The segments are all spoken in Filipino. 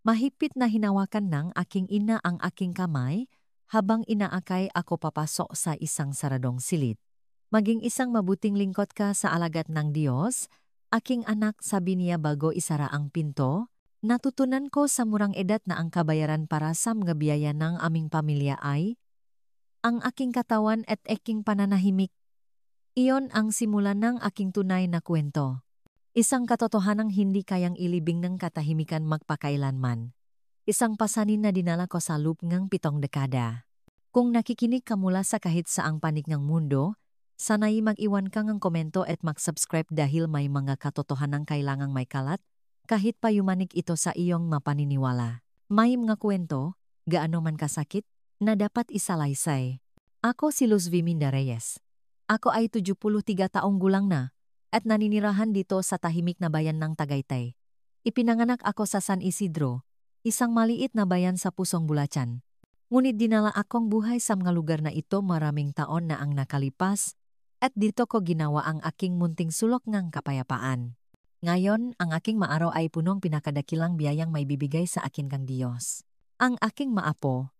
Mahigpit na hinawakan ng aking ina ang aking kamay habang inaakay ako papasok sa isang saradong silid. Maging isang mabuting lingkod ka sa alagad ng Diyos, aking anak, sabi niya bago isara ang pinto. Natutunan ko sa murang edad na ang kabayaran para sa mga biyaya ng aming pamilya ay ang aking katawan at aking pananahimik. Iyon ang simula ng aking tunay na kwento. Isang katotohanang hindi kayang ilibing ng katahimikan magpakailanman. Isang pasanin na dinala ko sa loop ng 7 dekada. Kung nakikinig ka mula sa kahit saang panig ng mundo, sana'y mag-iwan ka ng komento at mag-subscribe dahil may mga katotohanang kailangang may kalat, kahit pa yumanik ito sa iyong mapaniniwala. May mga kwento, gaano man kasakit, na dapat isalaysay. Ako si Luz V. Minda-Reyes. Ako ay 73 taong gulang na, at naninirahan dito sa tahimik na bayan ng Tagaytay. Ipinanganak ako sa San Isidro, isang maliit na bayan sa pusong Bulacan. Ngunit dinala akong buhay sa mga lugar na ito maraming taon na ang nakalipas, at dito ko ginawa ang aking munting sulok ng kapayapaan. Ngayon, ang aking maaraw ay punong pinakadakilang biyayang may bibigay sa akin kang Diyos. Ang aking maapo.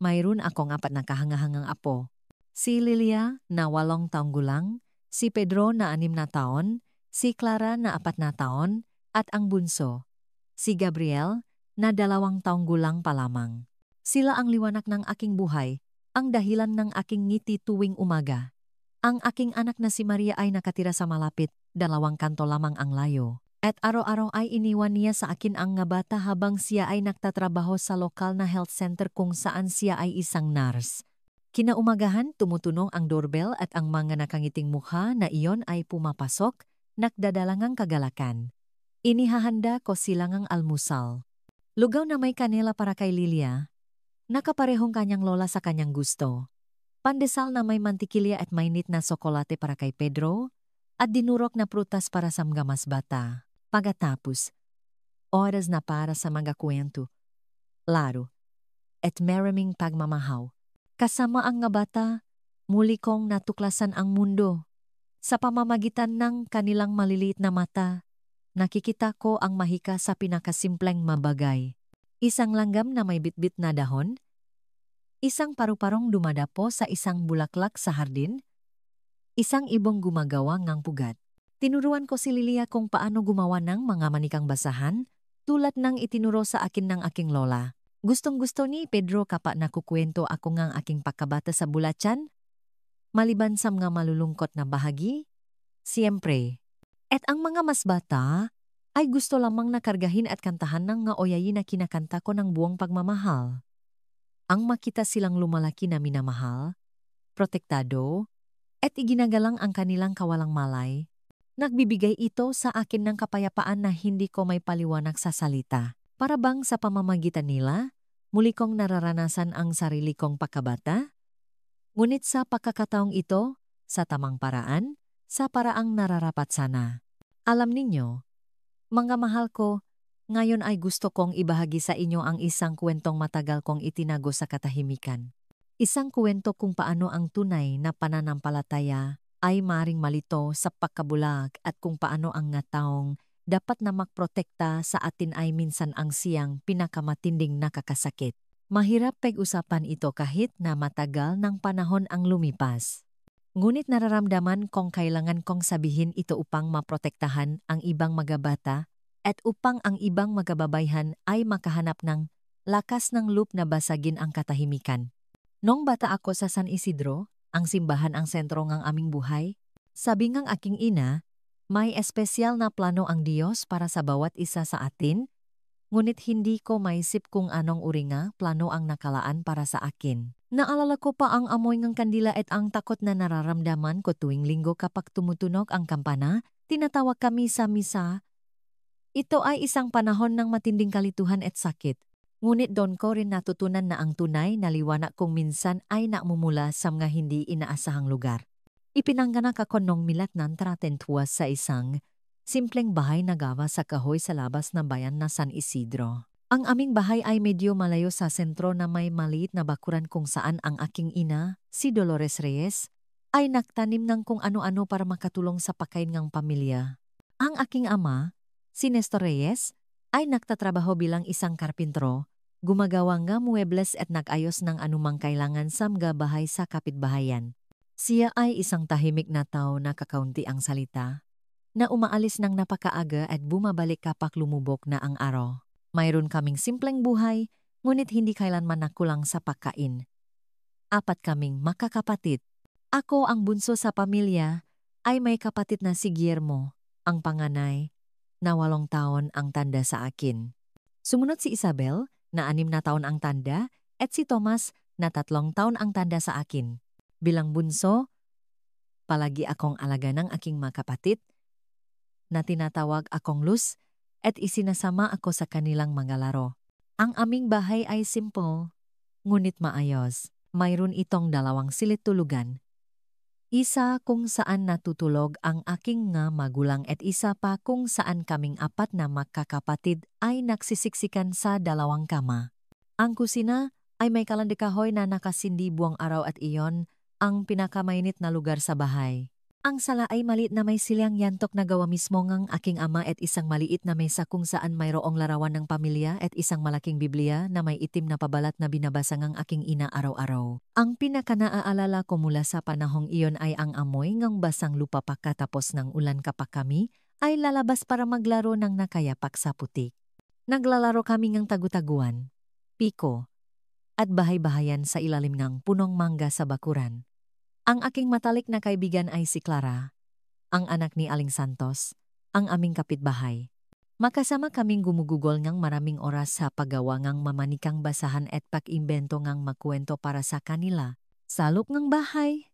Mayroon akong 4 na kahangahangang apo. Si Lilia na 8 taong gulang, si Pedro na 6 na taon, si Clara na 4 na taon, at ang bunso, si Gabriel na 2 taong gulang pa lamang. Sila ang liwanag ng aking buhay, ang dahilan ng aking ngiti tuwing umaga. Ang aking anak na si Maria ay nakatira sa malapit, 2 kanto lamang ang layo. At araw-araw ay iniwan niya sa akin ang nga bata habang siya ay nagtatrabaho sa lokal na health center kung saan siya ay isang nurse. Kinaumagahan, tumutunog ang doorbell at ang mga nakangiting mukha na iyon ay pumapasok, nagdadalangang kagalakan. Inihahanda ko silang ang almusal. Lugaw na may kanela para kay Lilia. Nakaparehong kanyang lola sa kanyang gusto. Pandesal na may mantikilya at mainit na sokolate para kay Pedro, at dinurok na prutas para sa mga mas bata. Pagkatapos, oras na para sa mga kwento, laro, at maraming pagmamahaw. Kasama ang nga bata, muli kong natuklasan ang mundo. Sa pamamagitan ng kanilang maliliit na mata, nakikita ko ang mahika sa pinakasimpleng mabagay. Isang langgam na may bitbit na dahon, isang paru-parong dumadapo sa isang bulaklak sa hardin, isang ibong gumagawa ng pugat. Tinuruan ko si Lilia kung paano gumawa ng mga manikang basahan, tulad ng itinuro sa akin ng aking lola. Gustong-gusto ni Pedro kapag nakukwento ako ng aking pagkabata sa Bulacan, maliban sa mga malulungkot na bahagi, siyempre. At ang mga mas bata ay gusto lamang nakargahin at kantahan ng nga oyayi na kinakanta ko ng buong pagmamahal. Ang makita silang lumalaki na minamahal, protektado, at iginagalang ang kanilang kawalang malay, nagbibigay ito sa akin ng kapayapaan na hindi ko may paliwanag sa salita. Para bang sa pamamagitan nila, muli kong nararanasan ang sarili kong pagkabata? Ngunit sa pagkakataong ito, sa tamang paraan, sa paraang nararapat sana. Alam ninyo, mga mahal ko, ngayon ay gusto kong ibahagi sa inyo ang isang kwentong matagal kong itinago sa katahimikan. Isang kwento kung paano ang tunay na pananampalataya ay maring malito sa pagkabulag at kung paano ang nga taong dapat na magprotekta sa atin ay minsan ang siyang pinakamatinding nakakasakit. Mahirap pag-usapan ito kahit na matagal ng panahon ang lumipas. Ngunit nararamdaman kong kailangan kong sabihin ito upang maprotektahan ang ibang magabata at upang ang ibang magababayhan ay makahanap ng lakas ng loop na basagin ang katahimikan. Nung bata ako sa San Isidro, ang simbahan ang sentro ng aming buhay, sabi ng aking ina, may espesyal na plano ang Diyos para sa bawat isa sa atin, ngunit hindi ko maisip kung anong uri nga plano ang nakalaan para sa akin. Naalala ko pa ang amoy ng kandila at ang takot na nararamdaman ko tuwing linggo kapag tumutunog ang kampana, tinatawag kami sa misa. Ito ay isang panahon ng matinding kalituhan at sakit. Ngunit doon ko rin natutunan na ang tunay na liwanag kung minsan ay namumula sa mga hindi inaasahang lugar. Ipinanganak ako nung 1932 sa isang simpleng bahay na gawa sa kahoy sa labas ng bayan na San Isidro. Ang aming bahay ay medyo malayo sa sentro na may maliit na bakuran kung saan ang aking ina, si Dolores Reyes, ay nagtanim ng kung ano-ano para makatulong sa pagkain ng pamilya. Ang aking ama, si Nestor Reyes, ay nagtatrabaho bilang isang karpintro, gumagawa nga muebles at nag-ayos ng anumang kailangan sa mga bahay sa kapitbahayan. Siya ay isang tahimik na tao na kakaunti ang salita, na umaalis ng napakaaga at bumabalik kapag lumubog na ang araw. Mayroon kaming simpleng buhay, ngunit hindi kailanman nakulang sa pagkain. 4 kaming makakapatid. Ako ang bunso sa pamilya, ay may kapatid na si Guillermo, ang panganay, na 8 taon ang tanda sa akin. Sumunod si Isabel, na 6 na taon ang tanda, at si Thomas, na 3 taon ang tanda sa akin. Bilang bunso, palagi akong alaga ng aking mga kapatid, na tinatawag akong Luz, at isinasama ako sa kanilang mga laro. Ang aming bahay ay simple, ngunit maayos. Mayroon itong 2 silid tulugan. Isa kung saan natutulog ang aking nga magulang at isa pa kung saan kaming 4 na magkakapatid ay nagsisiksikan sa 2 kama. Ang kusina ay may kalandikahoy na nakasindi buong araw at iyon ang pinakamainit na lugar sa bahay. Ang sala ay maliit na may silyang yantok na gawa mismo ng aking ama at isang maliit na mesa kung saan mayroong larawan ng pamilya at isang malaking Biblia na may itim na pabalat na binabasa ng aking ina araw-araw. Ang pinaka-naaalala ko mula sa panahong iyon ay ang amoy ng basang lupa pagkatapos ng ulan kapag kami ay lalabas para maglaro ng nakayapak sa putik. Naglalaro kami ng tagu-taguan, piko, at bahay-bahayan sa ilalim ng punong mangga sa bakuran. Ang aking matalik na kaibigan ay si Clara, ang anak ni Aling Santos, ang aming kapitbahay. Makasama kaming gumugugol ng maraming oras sa paggawa ng mamanikang basahan at pag-imbento ng makwento para sa kanila. Sa loob ng bahay,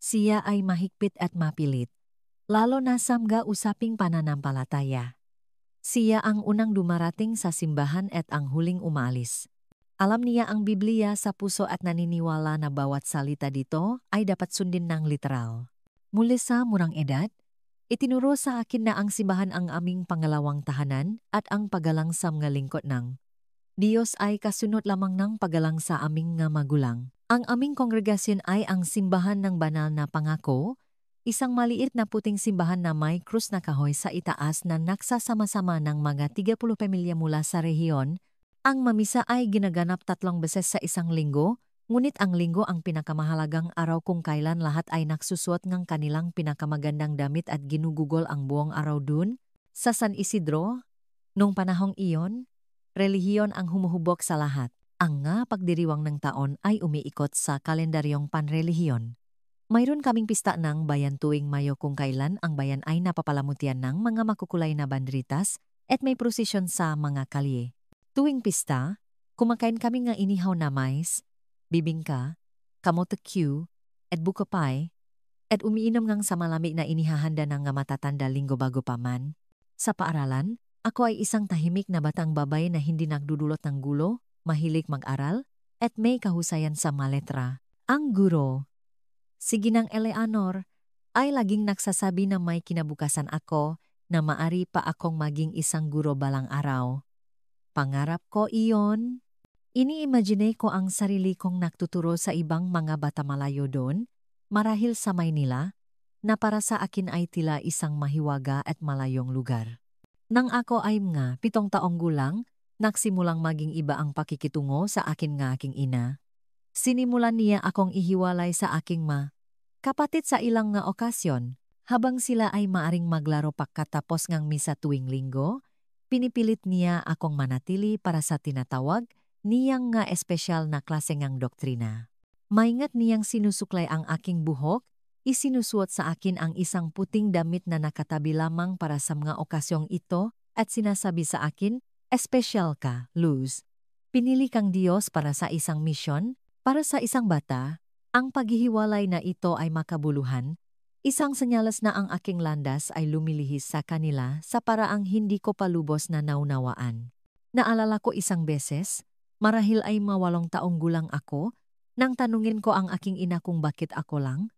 siya ay mahigpit at mapilit, lalo na sa mga usaping pananampalataya. Siya ang unang dumarating sa simbahan at ang huling umalis. Alam niya ang Biblia sa puso at naniniwala na bawat salita dito ay dapat sundin ng literal. Muli sa murang edad, itinuro sa akin na ang simbahan ang aming pangalawang tahanan at ang pagalang sa mga lingkod ng Diyos ay kasunod lamang ng pagalang sa aming nga magulang. Ang aming kongregasyon ay ang Simbahan ng Banal na Pangako, isang maliit na puting simbahan na may krus na kahoy sa itaas na nagsasama-sama ng mga 30 pamilya mula sa rehiyon. Ang mamisa ay ginaganap 3 beses sa isang linggo, ngunit ang linggo ang pinakamahalagang araw kung kailan lahat ay nagsusuot ng kanilang pinakamagandang damit at ginugugol ang buong araw dun, sa San Isidro. Nung panahong iyon, relihiyon ang humuhubog sa lahat. Ang nga pagdiriwang ng taon ay umiikot sa kalendaryong panrelihiyon. Mayroon kaming pista ng bayan tuwing Mayo kung kailan ang bayan ay napapalamutian ng mga makukulay na banderitas at may prosesyon sa mga kalye. Tuwing pista, kumakain kami nga inihaw na mais, bibingka, kamote Q, at buko pie, at umiinom ngang sa malamig na inihahanda ng nga matatanda linggo bago pa man. Sa paaralan, ako ay isang tahimik na batang babay na hindi nagdudulot ng gulo, mahilig mag-aral, at may kahusayan sa maletra. Ang guro, si Ginang Eleanor, ay laging nagsasabi na may kinabukasan ako na maari pa akong maging isang guro balang araw. Pangarap ko iyon. Ini-imagine ko ang sarili kong nagtuturo sa ibang mga bata malayo doon, marahil sa Maynila, na para sa akin ay tila isang mahiwaga at malayong lugar. Nang ako ay mga 7 taong gulang, nagsimulang maging iba ang pakikitungo sa akin nga aking ina. Sinimulan niya akong ihiwalay sa aking kapatid sa ilang nga okasyon, habang sila ay maaring maglaro pagkatapos ngang misa tuwing linggo. Pinipilit niya akong manatili para sa tinatawag niyang nga espesyal na klase ngang doktrina. Maingat niyang sinusuklay ang aking buhok, isinusuot sa akin ang isang puting damit na nakatabi lamang para sa mga okasyong ito at sinasabi sa akin, espesyal ka, Luz. Pinili kang Diyos para sa isang misyon, para sa isang bata. Ang paghihiwalay na ito ay makabuluhan. Isang senyales na ang aking landas ay lumilihis sa kanila sa paraang hindi ko palubos na naunawaan. Naalala ko isang beses, marahil ay 8 taong gulang ako, nang tanungin ko ang aking ina kung bakit ako lang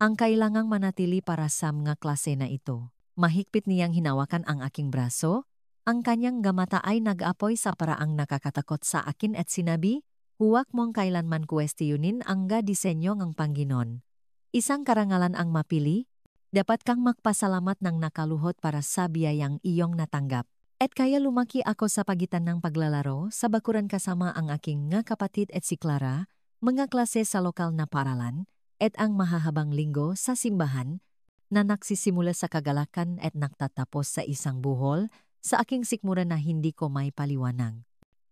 ang kailangang manatili para sa mga klase na ito. Mahigpit niyang hinawakan ang aking braso, ang kanyang gamata ay nag-apoy sa paraang nakakatakot sa akin at sinabi, huwag mong kailanman kwestiyunin ang disenyo ng Panginoon. Isang karangalan ang mapili, dapat kang magpasalamat ng nakaluhot para sa biyayang iyong natanggap. At kaya lumaki ako sa pagitan ng paglalaro sa bakuran kasama ang aking nga kapatid at si Clara, mga klase sa lokal na paralan, at ang mahahabang linggo sa simbahan, na nagsisimula sa kagalakan at nagtatapos sa isang buhol, sa aking sikmura na hindi ko may paliwanag.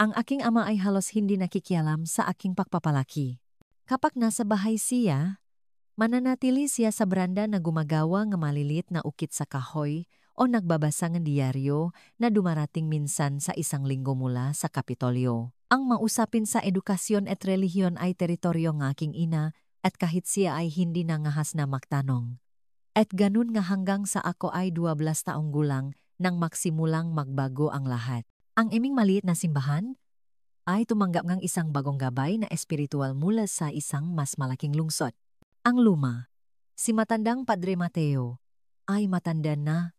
Ang aking ama ay halos hindi nakikialam sa aking pagpapalaki. Kapag nasa bahay siya, mananatili siya sa beranda na gumagawa ng maliliit na ukit sa kahoy o nagbabasa ng diaryo na dumarating minsan sa isang linggo mula sa Kapitolyo. Ang mausapin sa edukasyon at relihiyon ay teritoryo ng aking ina at kahit siya ay hindi nangahas na magtanong. At ganun nga hanggang sa ako ay 12 taong gulang nang magsimulang magbago ang lahat. Ang aming maliit na simbahan ay tumanggap ng isang bagong gabay na espiritual mula sa isang mas malaking lungsod. Ang luma, si matandang Padre Mateo, ay matanda na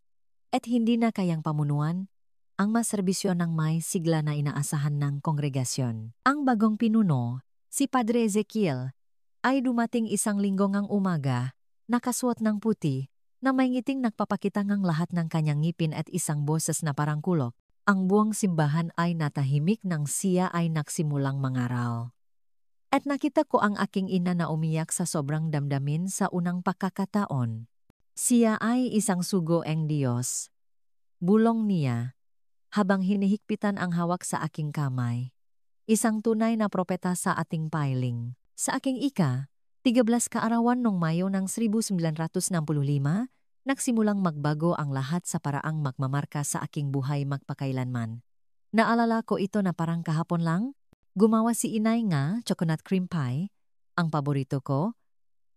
at hindi na kayang pamunuan ang maserbisyo ng may sigla na inaasahan ng kongregasyon. Ang bagong pinuno, si Padre Ezekiel, ay dumating isang linggo ngang umaga, nakasuot ng puti, na may ngiting nagpapakita ng lahat ng kanyang ngipin at isang boses na parang kulok. Ang buong simbahan ay natahimik nang siya ay nagsimulang mangaral. At nakita ko ang aking ina na umiyak sa sobrang damdamin sa unang pagkakataon. Siya ay isang sugo ang Diyos. Bulong niya, habang hinihigpitan ang hawak sa aking kamay. Isang tunay na propeta sa ating piling. Sa aking 13 kaarawan noong Mayo ng 1965, nagsimulang magbago ang lahat sa paraang magmamarka sa aking buhay magpakailanman. Naalala ko ito na parang kahapon lang. Gumawa si inay nga coconut cream pie, ang paborito ko,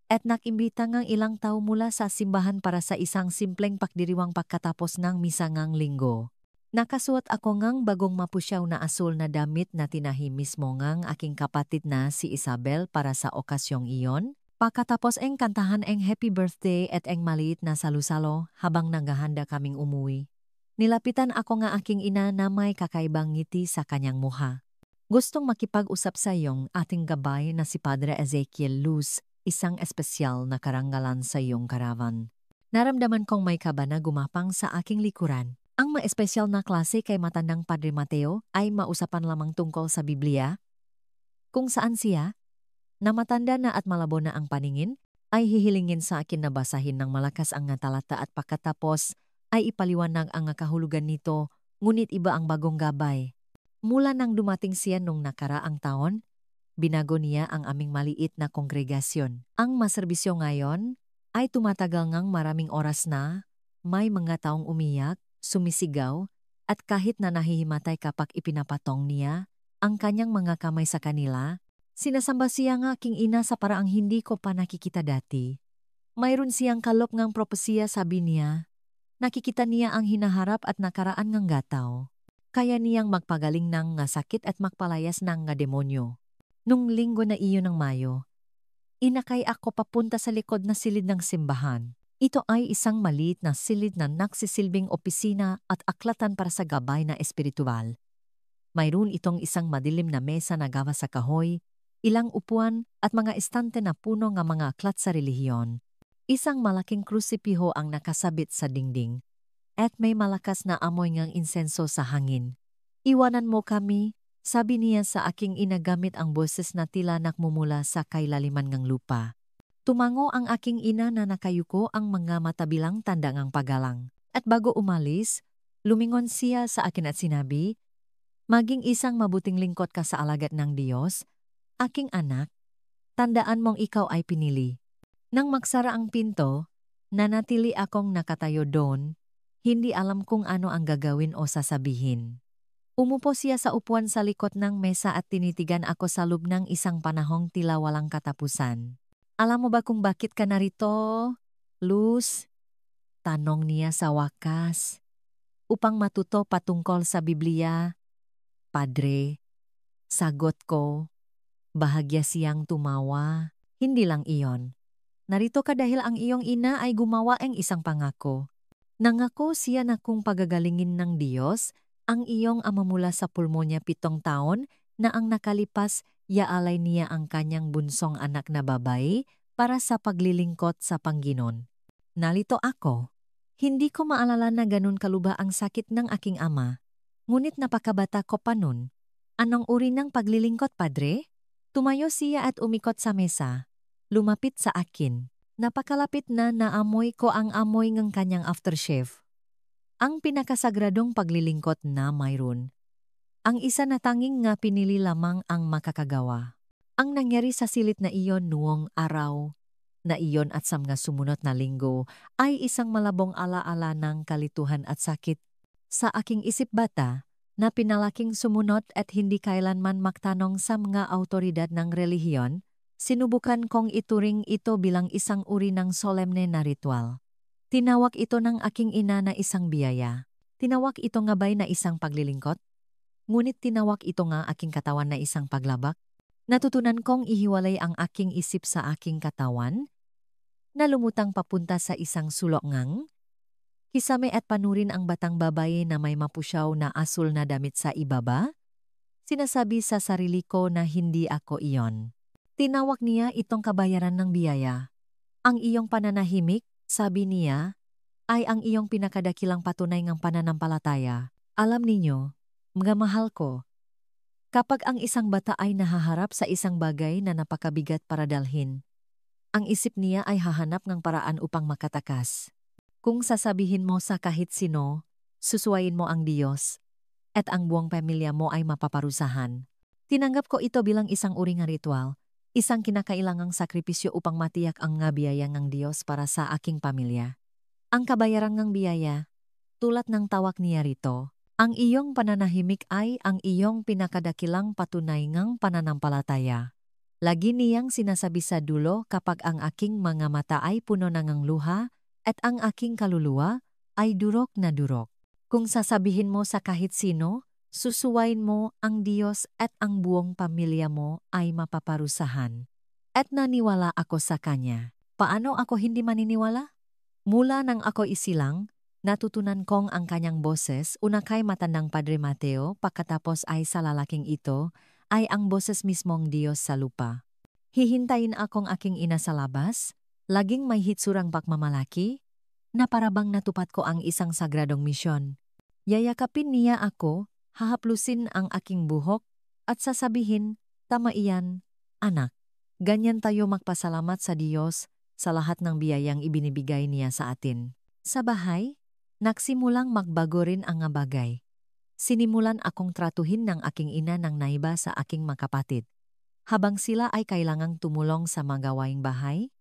at nakimbita ngang ilang tao mula sa simbahan para sa isang simpleng pakdiriwang pagkatapos ng misa ngang linggo. Nakasuot ako ngang bagong mapusyaw na asul na damit na tinahi mismo ngang aking kapatid na si Isabel para sa okasyong iyon. Pagkatapos ang kantahan ang happy birthday at ang maliit na salusalo habang naghahanda kaming umuwi. Nilapitan ako nga aking ina na may kakaibang ngiti sa kanyang muha. Gustong makipag-usap sa iyong ating gabay na si Padre Ezekiel Luz, isang espesyal na karangalan sa iyong karavan. Naramdaman kong may kaba na gumapang sa aking likuran. Ang ma-espesyal na klase kay matandang Padre Mateo ay mausapan lamang tungkol sa Biblia, kung saan siya, na matanda na at malabo na ang paningin, ay hihilingin sa akin na basahin ng malakas ang nga talata at pagkatapos ay ipaliwanag ang nga kahulugan nito, ngunit iba ang bagong gabay. Mula nang dumating siya nung nakaraang taon, binago niya ang aming maliit na kongregasyon. Ang maserbisyo ngayon ay tumatagal ngang maraming oras na, may mga taong umiyak, sumisigaw, at kahit na nahihimatay kapag ipinapatong niya ang kanyang mga kamay sa kanila, sinasamba siya ng aking ina sa paraang hindi ko pa nakikita dati. Mayroon siyang kalop ngang propesiya, sabi niya. Nakikita niya ang hinaharap at nakaraan ngang gataw. Kaya niyang magpagaling ng nga sakit at magpalayas ng nga demonyo. Nung linggo na iyon ng Mayo, inakay ako papunta sa likod na silid ng simbahan. Ito ay isang maliit na silid na nagsisilbing opisina at aklatan para sa gabay na espiritual. Mayroon itong isang madilim na mesa na gawa sa kahoy, ilang upuan at mga estante na puno ng mga aklat sa relihiyon. Isang malaking krusipiho ang nakasabit sa dingding. At may malakas na amoy ngang insenso sa hangin. Iwanan mo kami, sabi niya sa aking ina gamit ang boses na tila nakmumula sa kailaliman ngang lupa. Tumango ang aking ina na nakayuko ang mga matabilang tanda ngang pagalang. At bago umalis, lumingon siya sa akin at sinabi, "Maging isang mabuting lingkod ka sa alagad ng Diyos, aking anak, tandaan mong ikaw ay pinili." Nang magsara ang pinto, nanatili akong nakatayo doon. Hindi alam kung ano ang gagawin o sasabihin. Umupo siya sa upuan sa likod ng mesa at tinitigan ako sa loob ng isang panahong tila walang katapusan. "Alam mo ba kung bakit ka narito, Luz?" Tanong niya sa wakas. "Upang matuto patungkol sa Biblia, Padre." Sagot ko. Bahagya siyang tumawa. "Hindi lang iyon. Narito ka dahil ang iyong ina ay gumawa ang isang pangako. Nangako siya na kung pagagalingin ng Diyos ang iyong ama mula sa pulmonya 7 taon na ang nakalipas, iaalay niya ang kanyang bunsong anak na babae para sa paglilingkod sa Panginoon." Nalito ako. Hindi ko maalala na ganun kaluba ang sakit ng aking ama. Ngunit napakabata ko pa nun. Anong uri ng paglilingkod, Padre? Tumayo siya at umikot sa mesa. Lumapit sa akin. Napakalapit na naamoy ko ang amoy ng kanyang aftershave. Ang pinakasagradong paglilingkod na mayroon. Ang isa na tanging nga pinili lamang ang makakagawa. Ang nangyari sa silid na iyon noong araw na iyon at sa mga sumunod na linggo ay isang malabong alaala ng kalituhan at sakit sa aking isip bata na pinalaking sumunod at hindi kailanman magtanong sa mga autoridad ng relihiyon. Sinubukan kong ituring ito bilang isang uri ng solemne na ritual. Tinawag ito ng aking ina na isang biyaya. Tinawag ito nga ba'y na isang paglilingkod? Ngunit tinawag ito nga aking katawan na isang paglabak. Natutunan kong ihiwalay ang aking isip sa aking katawan na lumutang papunta sa isang sulok-ngang kisame at panurin ang batang babae na may mapusyaw na asul na damit sa ibaba. Sinasabi sa sarili ko na hindi ako iyon. Tinawag niya itong kabayaran ng biyaya. Ang iyong pananahimik, sabi niya, ay ang iyong pinakadakilang patunay ng pananampalataya. Alam ninyo, mga mahal ko, kapag ang isang bata ay nahaharap sa isang bagay na napakabigat para dalhin, ang isip niya ay hahanap ng paraan upang makatakas. Kung sasabihin mo sa kahit sino, susuwayin mo ang Diyos, at ang buong pamilya mo ay mapaparusahan. Tinanggap ko ito bilang isang uri ng ritual, isang kinakailangang sakripisyo upang matiyak ang nga biyaya ng Diyos para sa aking pamilya. Ang kabayaran ng biyaya, tulad ng tawag niya rito, ang iyong pananahimik ay ang iyong pinakadakilang patunay ng pananampalataya. Lagi niyang sinasabi sa dulo kapag ang aking mga mata ay puno ng luha at ang aking kaluluwa ay durok na durok. Kung sasabihin mo sa kahit sino, susuwain mo ang Diyos at ang buong pamilya mo ay mapaparusahan. At naniwala ako sa Kanya. Paano ako hindi maniniwala? Mula nang ako isilang, natutunan kong ang kanyang boses una kay matandang Padre Mateo pagkatapos ay sa lalaking ito, ay ang boses mismong Diyos sa lupa. Hihintayin akong aking ina sa labas, laging may hitsurang pagmamalaki, na parabang natupad ko ang isang sagradong misyon. Yayakapin niya ako, hahaplusin ang aking buhok, at sasabihin, tama iyan, anak. Ganyan tayo magpasalamat sa Diyos sa lahat ng biyayang ibinibigay niya sa atin. Sa bahay, nagsimulang magbago rin ang bagay. Sinimulan akong tratuhin ng aking ina ng naiba sa aking makapatid. Habang sila ay kailangang tumulong sa mga gawaing bahay,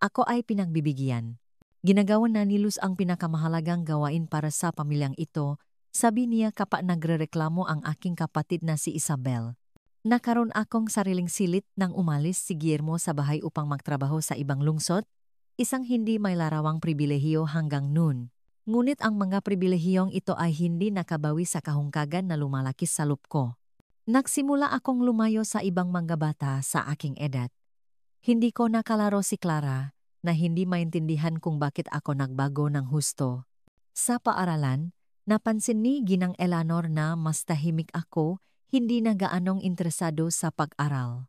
ako ay pinagbibigyan. Ginagawa na ni Luz ang pinakamahalagang gawain para sa pamilyang ito, sabi niya kapag nagrereklamo ang aking kapatid na si Isabel. Nakaroon akong sariling silit nang umalis si Guillermo sa bahay upang magtrabaho sa ibang lungsod, isang hindi may larawang pribilehiyo hanggang noon. Ngunit ang mga pribilehiyong ito ay hindi nakabawi sa kahungkagan na lumalaki sa loob ko. Nagsimula akong lumayo sa ibang mga bata sa aking edad. Hindi ko nakalaro si Clara na hindi maintindihan kung bakit ako nagbago ng husto. Sa paaralan, napansin ni Ginang Eleanor na mas tahimik ako, hindi na gaanong interesado sa pag-aral.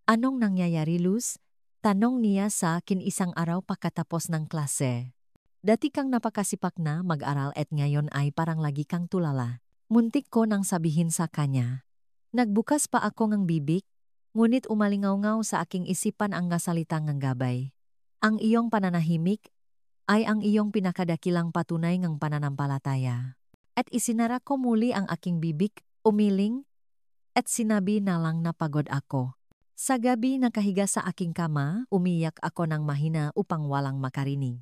Anong nangyayari, Luz? Tanong niya sa akin isang araw pagkatapos ng klase. Dati kang napakasipak na mag-aral at ngayon ay parang lagi kang tulala. Muntik ko nang sabihin sa kanya. Nagbukas pa ako ng bibig, ngunit umalingaw-ngaw sa aking isipan ang nasalitang ng gabay. Ang iyong pananahimik ay ang iyong pinakadakilang patunay ng pananampalataya. At isinara ko muli ang aking bibig, umiling, at sinabi na lang na pagod ako. Sa gabi nakahiga sa aking kama, umiyak ako ng mahina upang walang makarinig.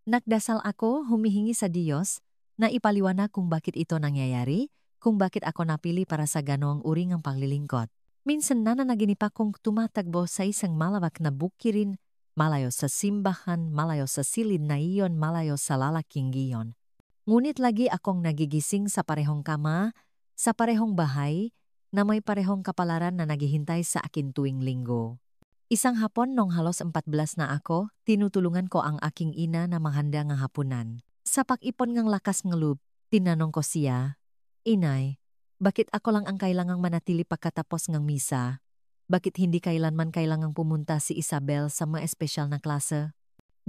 Nagdasal ako, humihingi sa Diyos, na ipaliwanag kung bakit ito nangyayari, kung bakit ako napili para sa ganoong uri ng paglilingkod. Minsan nananaginip akong tumatagbo sa isang malawak na bukirin, malayo sa simbahan, malayo sa silid na iyon, malayo sa lalaking giyon. Ngunit lagi akong nagigising sa parehong kama, sa parehong bahay, na may parehong kapalaran na naghihintay sa akin tuwing linggo. Isang hapon nung halos 14 na ako, tinutulungan ko ang aking ina na manghanda ng hapunan. Sa pag-ipon ng lakas ng loob, tinanong ko siya, Inay, bakit ako lang ang kailangang manatili pagkatapos ng misa? Bakit hindi kailanman kailangang pumunta si Isabel sa mga espesyal na klase?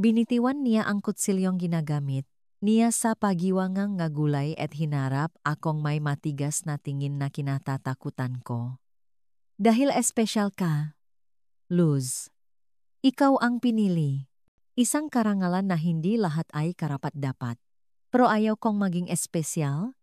Binitiwan niya ang kutsilyong ginagamit. Niya sa pagiwangang nga gulay at hinarap akong may matigas na tingin na kinatatakutan ko. Dahil espesyal ka, Luz. Ikaw ang pinili. Isang karangalan na hindi lahat ay karapat-dapat. Pero ayaw kong maging espesyal,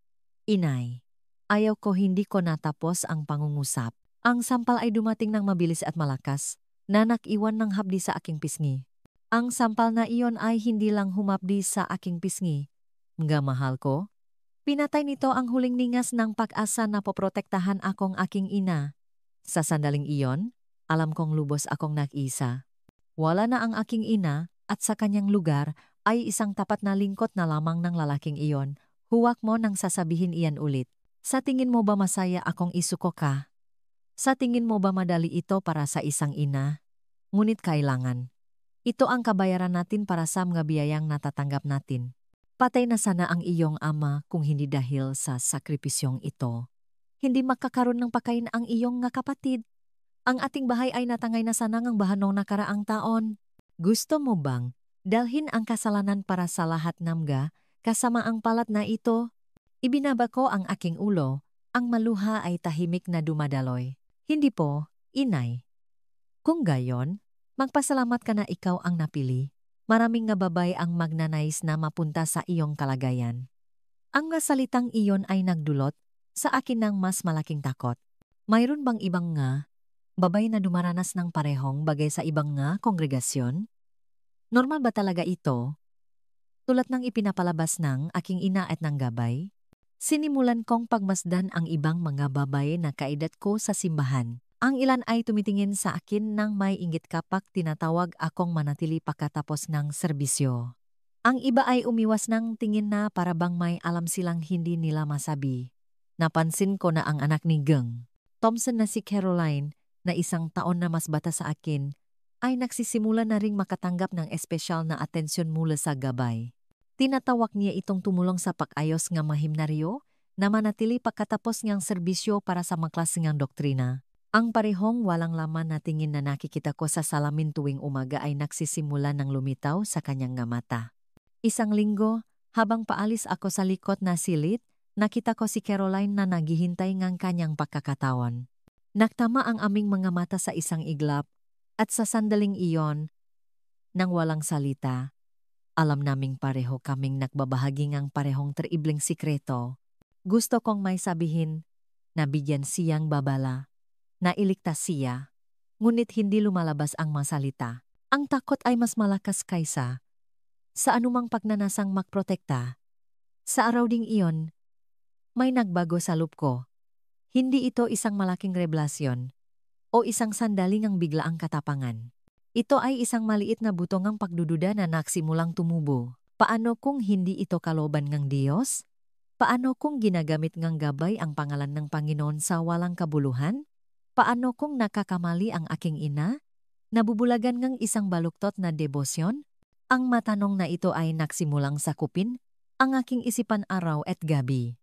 inay. Ayaw ko hindi ko natapos ang pangungusap. Ang sampal ay dumating ng mabilis at malakas, na nakiwan ng hapdi sa aking pisngi. Ang sampal na iyon ay hindi lang humapdi sa aking pisngi. Nga mahal ko, pinatay nito ang huling ningas ng pag-asa na poprotektahan akong aking ina. Sa sandaling iyon, alam kong lubos akong nag-isa. Wala na ang aking ina at sa kanyang lugar ay isang tapat na lingkot na lamang ng lalaking iyon. Huwag mo nang sasabihin iyan ulit. Sa tingin mo ba masaya akong isuko ka? Sa tingin mo ba madali ito para sa isang ina? Ngunit kailangan. Ito ang kabayaran natin para sa mga biyayang natatanggap natin. Patay na sana ang iyong ama kung hindi dahil sa sakripisyong ito. Hindi makakaroon ng pakain ang iyong nga kapatid. Ang ating bahay ay natangay na sana ngang bahanong nakaraang taon. Gusto mo bang dalhin ang kasalanan para sa lahat namga kasama ang palat na ito? Ibinaba ko ang aking ulo, ang maluha ay tahimik na dumadaloy. Hindi po, inay. Kung gayon, magpasalamat ka na ikaw ang napili. Maraming nga babay ang magnanais na mapunta sa iyong kalagayan. Ang nga salitang iyon ay nagdulot sa akin ng mas malaking takot. Mayroon bang ibang nga babay na dumaranas ng parehong bagay sa ibang nga kongregasyon? Normal ba talaga ito? Tulad ng ipinapalabas ng aking ina at ng gabay, sinimulan kong pagmasdan ang ibang mga babay na kaedad ko sa simbahan. Ang ilan ay tumitingin sa akin nang may inggit kapag tinatawag akong manatili pagkatapos ng serbisyo. Ang iba ay umiwas ng tingin na para bang may alam silang hindi nila masabi. Napansin ko na ang anak ni Geng Thompson na si Caroline, na isang taon na mas bata sa akin, ay nagsisimula na ring makatanggap ng espesyal na atensyon mula sa gabay. Tinatawag niya itong tumulong sa pag-ayos ng mahimnaryo na manatili pagkatapos niyang serbisyo para sa maklaseng ngang doktrina. Ang parehong walang laman na tingin na nakikita ko sa salamin tuwing umaga ay nagsisimula ng lumitaw sa kanyang nga mata. Isang linggo, habang paalis ako sa likod na silid, nakita ko si Caroline na naghihintay ngang kanyang pagkakatawan. Naktama ang aming mga mata sa isang iglap, at sa sandaling iyon, nang walang salita, alam naming pareho kaming nagbabahagi ngang parehong triibleng sikreto. Gusto kong may sabihin, nabigyan siyang babala. Nailigtas siya, ngunit hindi lumalabas ang masalita. Ang takot ay mas malakas kaysa sa anumang pagnanasang magprotekta. Sa araw ding iyon, may nagbago sa loob ko. Hindi ito isang malaking revelasyon o isang sandaling ang biglaang katapangan. Ito ay isang maliit na butong ang pagdududa na nagsimulang tumubo. Paano kung hindi ito kaloban ng Diyos? Paano kung ginagamit ngang gabay ang pangalan ng Panginoon sa walang kabuluhan? Paano kung nakakamali ang aking ina? Nabubulagan ngang isang baluktot na debosyon? Ang matanong na ito ay nagsimulang sakupin ang aking isipan araw at gabi.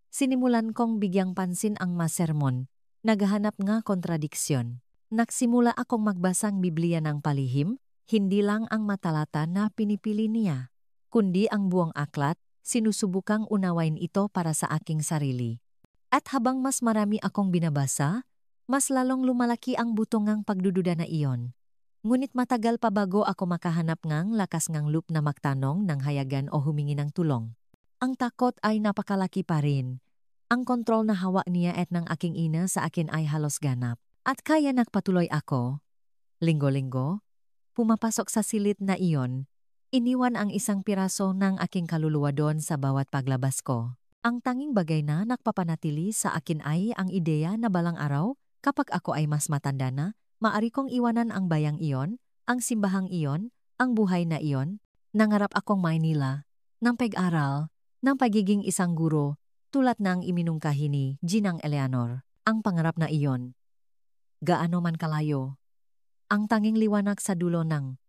Sinimulan kong bigyang pansin ang masermon. Naghahanap nga kontradiksyon. Nagsimula akong magbasang Biblia ng palihim, hindi lang ang matalata na pinipili niya, kundi ang buong aklat, sinusubukang unawain ito para sa aking sarili. At habang mas marami akong binabasa, mas lalong lumalaki ang butongang pagdududa na iyon. Ngunit matagal pa bago ako makahanap ngang lakas ngang loop na magtanong ng hayagan o humingi ng tulong. Ang takot ay napakalaki pa rin. Ang kontrol na hawak niya at ng aking ina sa akin ay halos ganap. At kaya nagpatuloy ako. Linggo-linggo, pumapasok sa silid na iyon, iniwan ang isang piraso ng aking kaluluwa doon sa bawat paglabas ko. Ang tanging bagay na nagpapanatili sa akin ay ang ideya na balang araw, kapag ako ay mas matanda na, maari kong iwanan ang bayang iyon, ang simbahang iyon, ang buhay na iyon. Nangarap akong Maynila, ng pag-aral, ng pagiging isang guro, tulad ng iminungkahi ni Ginang Eleanor. Ang pangarap na iyon, gaano man kalayo, ang tanging liwanag sa dulo ng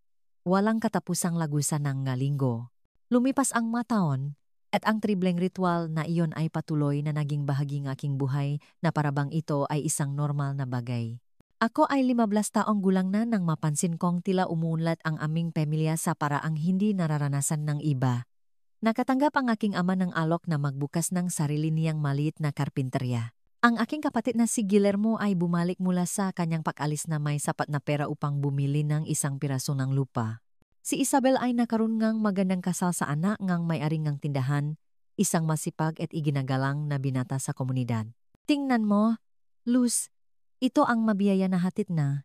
walang katapusang lagusan ng linggo. Lumipas ang mga taon, at ang tripleng ritual na iyon ay patuloy na naging bahagi ng aking buhay na parabang ito ay isang normal na bagay. Ako ay 15 taong gulang na nang mapansin kong tila umuunlad ang aming pamilya sa paraang hindi nararanasan ng iba. Nakatanggap ang aking ama ng alok na magbukas ng sarili niyang maliit na karpinterya. Ang aking kapatid na si Guillermo ay bumalik mula sa kanyang pag-alis na may sapat na pera upang bumili ng isang piraso ng lupa. Si Isabel ay nakaroon ngang magandang kasal sa anak ngang may-ari ngang tindahan, isang masipag at iginagalang na binata sa komunidad. Tingnan mo, Luz, ito ang mabiyaya na hatid na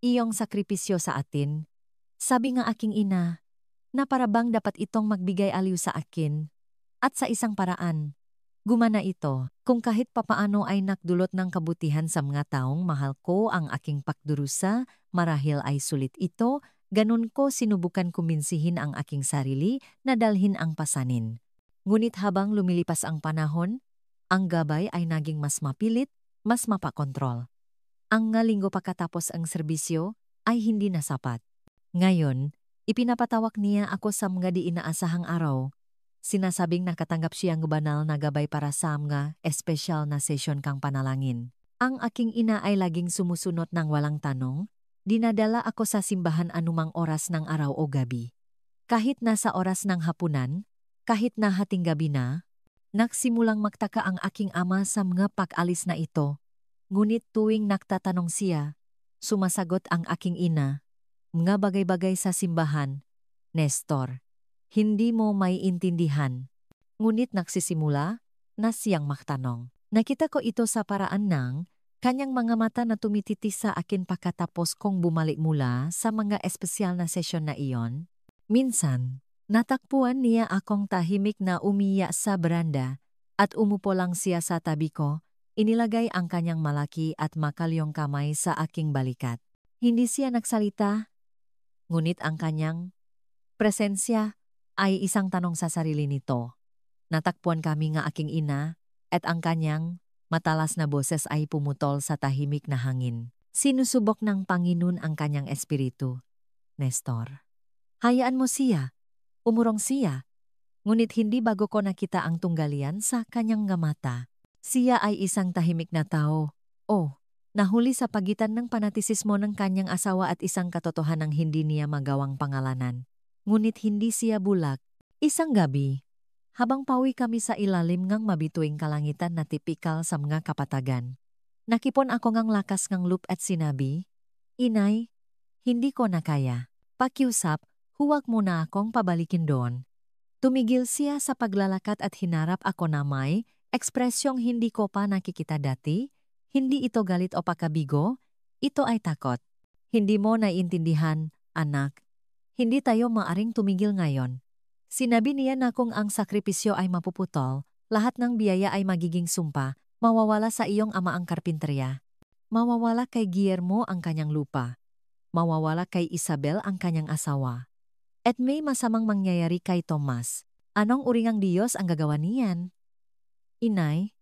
iyong sakripisyo sa atin. Sabi nga aking ina, na parabang dapat itong magbigay aliw sa akin. At sa isang paraan, gumana ito kung kahit papaano ay nakdulot ng kabutihan sa mga taong mahal ko ang aking pakdurusa, marahil ay sulit ito, ganun ko sinubukan kumbinsihin ang aking sarili na dalhin ang pasanin. Ngunit habang lumilipas ang panahon, ang gabay ay naging mas mapilit, mas mapakontrol. Ang nga linggo pagkatapos ang serbisyo ay hindi na sapat. Ngayon, ipinapatawag niya ako sa mga di inaasahang araw. Sinasabing nakatanggap siya ng banal na gabay para sa mga espesyal na sesyon kang panalangin. Ang aking ina ay laging sumusunod ng walang tanong. Dinadala ako sa simbahan anumang oras ng araw o gabi. Kahit nasa oras ng hapunan, kahit na hating gabi na, nagsimulang magtaka ang aking ama sa mga pag-alis na ito. Ngunit tuwing nagtatanong siya, sumasagot ang aking ina, mga bagay-bagay sa simbahan, Nestor, hindi mo may intindihan. Ngunit nagsisimula na siyang magtanong. Nakita ko ito sa paraan ng kanyang mga mata na tumititi sa akin pagkatapos kong bumalik mula sa mga espesyal na sesyon na iyon. Minsan, natakpuan niya akong tahimik na umiyak sa beranda at umupo lang siya sa tabi ko, inilagay ang kanyang malaki at makalyong kamay sa aking balikat. Hindi siya nagsalita, ngunit ang kanyang presensya ay isang tanong sa sarili nito. Natakpuan kami nga aking ina at ang kanyang matalas na boses ay pumutol sa tahimik na hangin. Sinusubok ng Panginoon ang kanyang espiritu. Nestor, hayaan mo siya. Umurong siya. Ngunit hindi bago ko nakita ang tunggalian sa kanyang mata. Siya ay isang tahimik na tao. Oh, nahuli sa pagitan ng panatisismo ng kanyang asawa at isang katotohanang hindi niya magawang pangalanan. Ngunit hindi siya bulag. Isang gabi, habang pauwi kami sa ilalim ngang mabituing kalangitan na tipikal sa mga kapatagan, nakipon ako ngang lakas ngang loop at sinabi, "Inay, hindi ko na kaya. Pakiusap, huwag mo na akong pabalikin doon." Tumigil siya sa paglalakad at hinarap ako na may ekspresyong hindi ko pa nakikita dati. Hindi ito galit o pakabigo, ito ay takot. Hindi mo naiintindihan, anak. Hindi tayo maaring tumigil ngayon. Sinabi niya na kung ang sakripisyo ay mapuputol, lahat ng biyaya ay magiging sumpa, mawawala sa iyong ama ang karpinterya. Mawawala kay Guillermo ang kanyang lupa. Mawawala kay Isabel ang kanyang asawa. At may masamang mangyayari kay Tomas. Anong uringang Diyos ang gagawa niyan? Inay,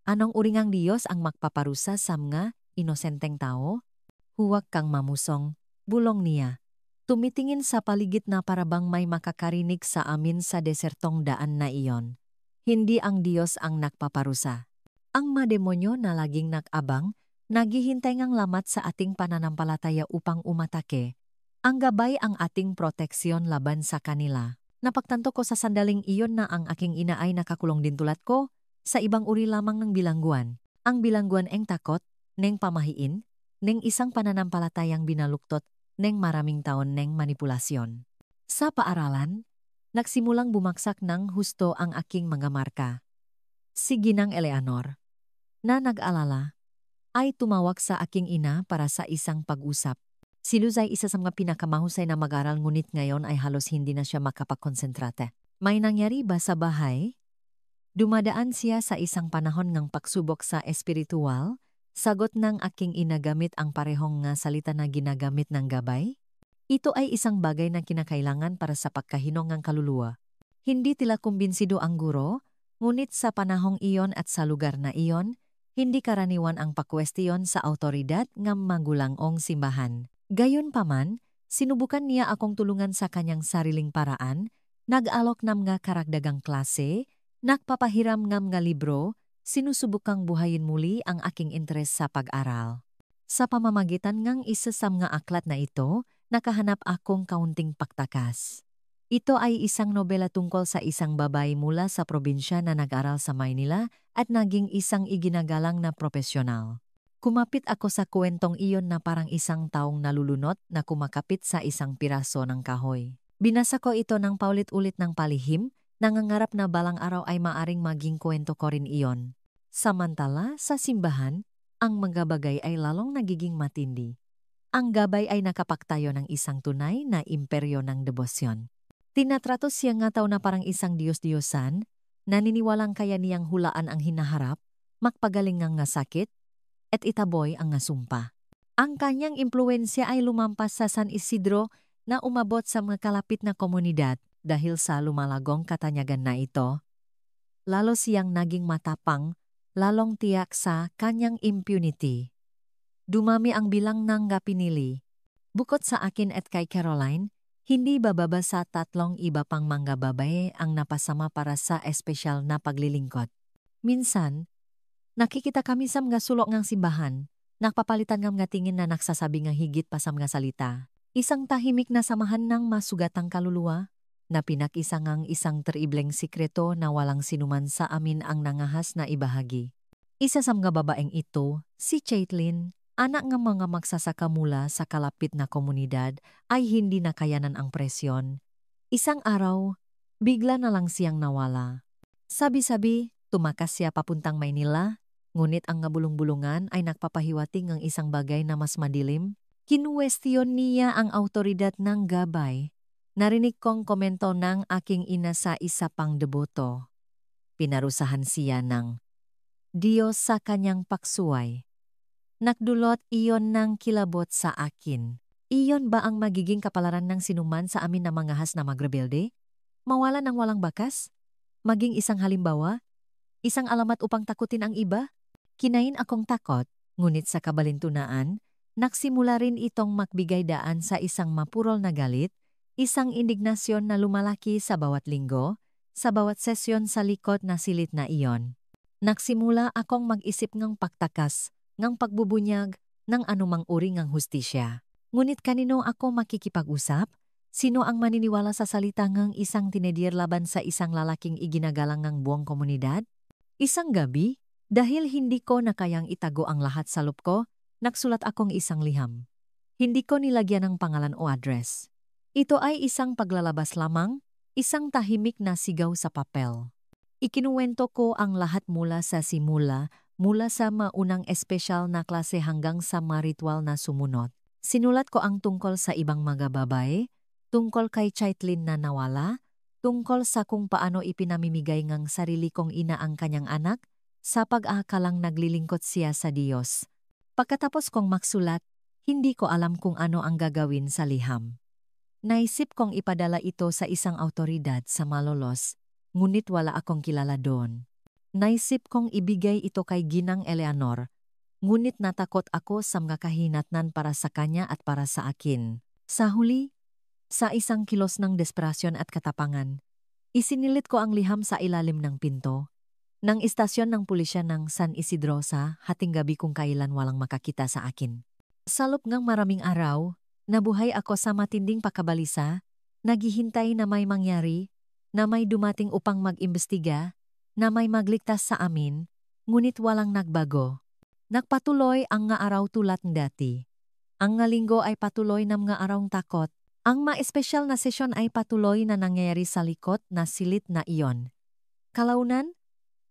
anong uringang Diyos ang magpaparusa sa mga inosenteng tao? Huwag kang mamusong, bulong niya. Tumitingin sa paligid na parabang may makakarinig sa amin sa desertong daan na iyon. Hindi ang Diyos ang nagpaparusa. Ang mga demonyo na laging nag-abang, naghihintay ngang lamat sa ating pananampalataya upang umatake. Ang gabay ang ating proteksyon laban sa kanila. Napagtanto ko sa sandaling iyon na ang aking ina ay nakakulong din tulad ko, sa ibang uri lamang ng bilangguan. Ang bilangguan ang takot, neng pamahiin, neng isang pananampalatayang binaluktot, neng maraming taon neng manipulasyon. Sa paaralan, nagsimulang bumagsak ng husto ang aking mga marka. Si Ginang Eleanor, na nag-alala, ay tumawag sa aking ina para sa isang pag-usap. Si Luz ay isa sa mga pinakamahusay na mag-aral ngunit ngayon ay halos hindi na siya makapagkonsentrate. May nangyari ba sa bahay? Dumadaan siya sa isang panahon ng pagsubok sa espiritual. Sagot ng aking ina gamit ang parehong nga salita na ginagamit ng gabay. Ito ay isang bagay na kinakailangan para sa pagkahinong ng kaluluwa. Hindi tila kumbinsido ang guro, ngunit sa panahong iyon at sa lugar na iyon, hindi karaniwan ang pakwestiyon sa autoridad ng magulangong simbahan. Gayunpaman, sinubukan niya akong tulungan sa kanyang sariling paraan, nag-alok ng mga karagdagang klase, nagpapahiram ng mga libro, sinusubukang buhayin muli ang aking interes sa pag-aral. Sa pamamagitan ng isa sa mga aklat na ito, nakahanap akong kaunting pagtakas. Ito ay isang nobela tungkol sa isang babae mula sa probinsya na nag-aral sa Maynila at naging isang iginagalang na propesyonal. Kumapit ako sa kwentong iyon na parang isang taong nalulunod na kumakapit sa isang piraso ng kahoy. Binasa ko ito ng paulit-ulit ng palihim, nangangarap na balang araw ay maaring maging kwento ko rin iyon. Samantala, sa simbahan, ang mga bagay ay lalong nagiging matindi. Ang gabay ay nakapagtayo ng isang tunay na imperyo ng debosyon. Tinatrato siya nga tao na parang isang diyos-diyosan, naniniwalang kaya niyang hulaan ang hinaharap, magpagaling ng nga sakit, at itaboy ang nga sumpa. Ang kanyang impluensya ay lumampas sa San Isidro na umabot sa mga kalapit na komunidad dahil sa lumalagong katanyagan na ito. Lalo siyang naging matapang, lalong tiyak sa kanyang impunity. Dumami ang bilang ng nga pinili. Bukod sa akin at kay Caroline, hindi bababa sa 3 iba pang mga babae ang napasama para sa espesyal na paglilingkod. Minsan, nakikita kami sa mga sulok ng simbahan, nakpapalitan ng mga tingin na nagsasabi nga higit pa sa mga salita. Isang tahimik na samahan ng masugatang kaluluwa, na pinakisa ngang isang teribleng sikreto na walang sinuman sa amin ang nangahas na ibahagi. Isa sa mga babaeng ito, si Chaitlin, anak ng mga magsasaka mula sa kalapit na komunidad, ay hindi nakayanan ang presyon. Isang araw, bigla na lang siyang nawala. Sabi-sabi, tumakas siya papuntang Maynila, ngunit ang ngabulong-bulungan ay nagpapahiwating ng isang bagay na mas madilim. Kinuwestiyon niya ang autoridad ng gabay. Narinig kong komento ng aking ina sa isa pang deboto. Pinarusahan siya ng Diyos sa kanyang paksuway. Nakdulot iyon ng kilabot sa akin. Iyon ba ang magiging kapalaran ng sinuman sa amin na mga has na magrebelde? Mawala ng walang bakas? Maging isang halimbawa? Isang alamat upang takutin ang iba? Kinain akong takot, ngunit sa kabalintunaan, nagsimula rin itong magbigay daan sa isang mapurol na galit, isang indignasyon na lumalaki sa bawat linggo, sa bawat sesyon sa likod na silit na iyon. Nagsimula akong mag-isip ng pagtakas, ng pagbubunyag, ng anumang uri ng hustisya. Ngunit kanino ako makikipag-usap? Sino ang maniniwala sa salita ng isang tinedier laban sa isang lalaking iginagalang ng buong komunidad? Isang gabi, dahil hindi ko na kayang itago ang lahat sa loob ko, nagsulat akong isang liham. Hindi ko nilagyan ng pangalan o address. Ito ay isang paglalabas lamang, isang tahimik na sigaw sa papel. Ikinuwento ko ang lahat mula sa simula, mula sa maunang espesyal na klase hanggang sa ritual na sumunod. Sinulat ko ang tungkol sa ibang mga babae, tungkol kay Chaitlin na nawala, tungkol sa kung paano ipinamimigay ngang sarili kong ina ang kanyang anak, sa pag-aakalang naglilingkod siya sa Diyos. Pagkatapos kong magsulat, hindi ko alam kung ano ang gagawin sa liham. Naisip kong ipadala ito sa isang autoridad sa Malolos, ngunit wala akong kilala doon. Naisip kong ibigay ito kay Ginang Eleanor, ngunit natakot ako sa mga kahinatnan para sa kanya at para sa akin. Sa huli, sa isang kilos ng desperasyon at katapangan, isinilit ko ang liham sa ilalim ng pinto, ng istasyon ng pulisya ng San Isidro sa hating gabi kung kailan walang makakita sa akin. Sa loob ng maraming araw, nabuhay ako sa matinding pagkabalisa, naghihintay na may mangyari, na may dumating upang mag-imbestiga, na may magligtas sa amin, ngunit walang nagbago. Nagpatuloy ang nga araw tulad dati. Ang nga linggo ay patuloy ng nga arawng takot. Ang ma-espesyal na sesyon ay patuloy na nangyayari sa likod na silit na iyon. Kalaunan,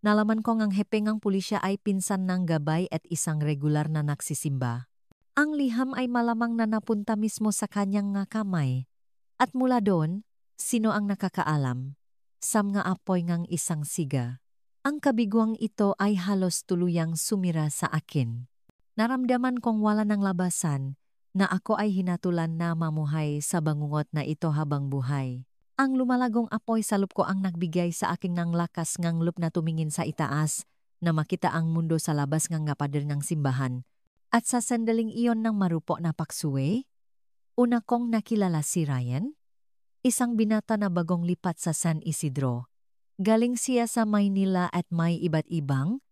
nalaman ko ngang hepengang pulisya ay pinsan ng gabay at isang regular na nagsisimba. Ang liham ay malamang na napunta mismo sa kanyang nga kamay. At mula doon, sino ang nakakaalam? Sam nga apoy ngang isang siga. Ang kabiguang ito ay halos tuluyang sumira sa akin. Naramdaman kong wala ng labasan na ako ay hinatulan na mamuhay sa bangungot na ito habang buhay. Ang lumalagong apoy sa loob ko ang nagbigay sa akin ng lakas ngang loob na tumingin sa itaas na makita ang mundo sa labas ngang nga pader ng simbahan. At sa sandaling iyon ng marupo na paksuwe, una kong nakilala si Ryan, isang binata na bagong lipat sa San Isidro. Galing siya sa Maynila at may iba't ibang,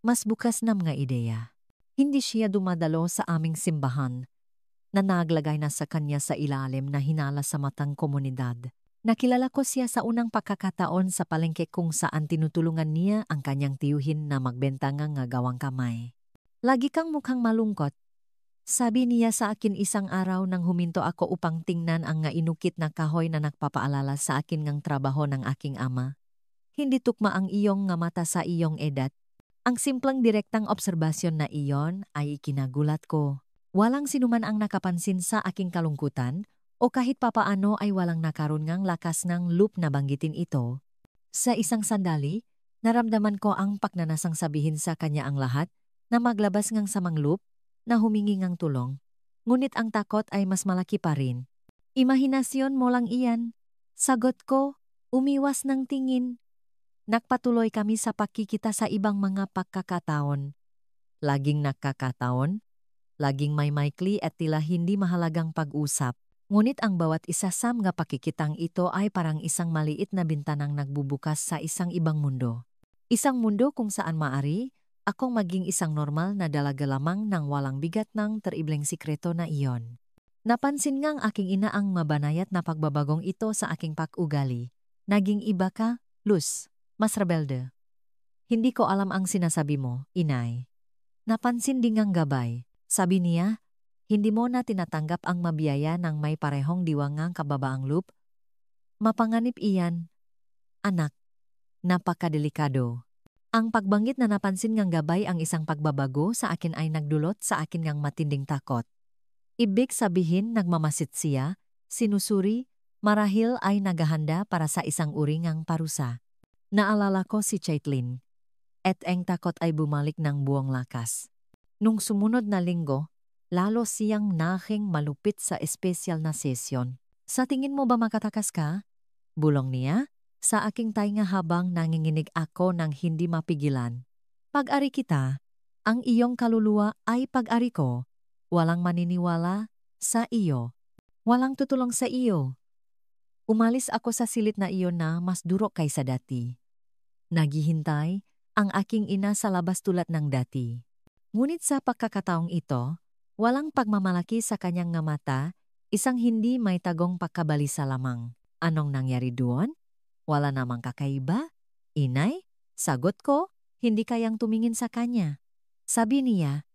mas bukas na mga ideya. Hindi siya dumadalo sa aming simbahan, na naglagay na sa kanya sa ilalim na hinala sa matang komunidad. Nakilala ko siya sa unang pagkakataon sa palengke kung saan tinutulungan niya ang kanyang tiyuhin na magbenta nga gawang kamay. Lagi kang mukhang malungkot. Sabi niya sa akin isang araw nang huminto ako upang tingnan ang nga inukit na kahoy na nagpapaalala sa akin ngang trabaho ng aking ama. Hindi tukma ang iyong nga mata sa iyong edad. Ang simpleng direktang obserbasyon na iyon ay ikinagulat ko. Walang sinuman ang nakapansin sa aking kalungkutan o kahit papaano ay walang nakaroon ngang lakas ng loop na banggitin ito. Sa isang sandali, naramdaman ko ang pagnanasang sabihin sa kanya ang lahat na maglabas ngang samang loop na humingi ngang tulong. Ngunit ang takot ay mas malaki pa rin. Imahinasyon mo lang iyan. Sagot ko, umiwas ng tingin. Nagpatuloy kami sa pakikita sa ibang mga pagkakataon. Laging nakakataon, laging may maikli at tila hindi mahalagang pag-usap. Ngunit ang bawat isa sa mga pakikitang ito ay parang isang maliit na bintanang nagbubukas sa isang ibang mundo. Isang mundo kung saan maari, akong maging isang normal na dalaga lamang ng walang bigat ng teribleng sikreto na iyon. Napansin ngang aking ina ang mabanayat na pagbabagong ito sa aking pag-ugali. Naging iba ka, Luz, mas rebelde. Hindi ko alam ang sinasabi mo, inay. Napansin din ngang gabay. Sabi niya, hindi mo na tinatanggap ang mabiyaya ng may parehong diwangang kababaang loop? Mapanganib iyan. Anak, napakadelikado. Ang pagbanggit na napansin ngang gabay ang isang pagbabago sa akin ay nagdulot sa akin ngang matinding takot. Ibig sabihin nagmamasit siya, sinusuri, marahil ay naghahanda para sa isang uri ngang parusa. Naalala ko si Chaitlin. At ang takot ay bumalik ng buong lakas. Nung sumunod na linggo, lalo siyang nahing malupit sa espesyal na sesyon. Sa tingin mo ba makatakas ka? Bulong niya sa aking tainga habang nanginginig ako ng hindi mapigilan. Pag-ari kita, ang iyong kaluluwa ay pag-ari ko. Walang maniniwala sa iyo. Walang tutulong sa iyo. Umalis ako sa silid na iyon na mas duro kaysa dati. Naghihintay ang aking ina sa labas tulad ng dati. Ngunit sa pagkakataong ito, walang pagmamalaki sa kanyang nga mata, isang hindi may tagong pagkabalisa lamang. Anong nangyari doon? Wala namang kakaiba? Inay? Sagot ko, hindi kayang tumingin sa kanya. Sabi niya,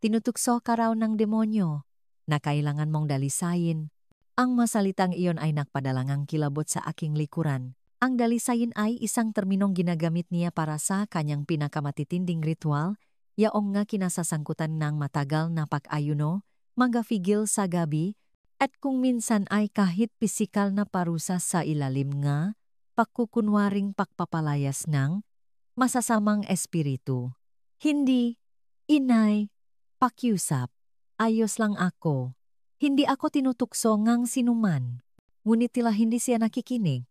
tinutukso ka raw ng demonyo na kailangan mong dalisayin. Ang masalitang iyon ay nagpadalangang kilabot sa aking likuran. Ang dalisayin ay isang terminong ginagamit niya para sa kanyang pinakamatitinding ritual, yaong nga kinasasangkutan ng matagal na pag-ayuno, magafigil sa gabi, at kung minsan ay kahit pisikal na parusa sa ilalim nga, pagkukunwaring pagpapalayas ng masasamang espiritu. Hindi, inay, pakiusap, ayos lang ako. Hindi ako tinutukso ngang sinuman. Ngunit tila hindi siya nakikinig.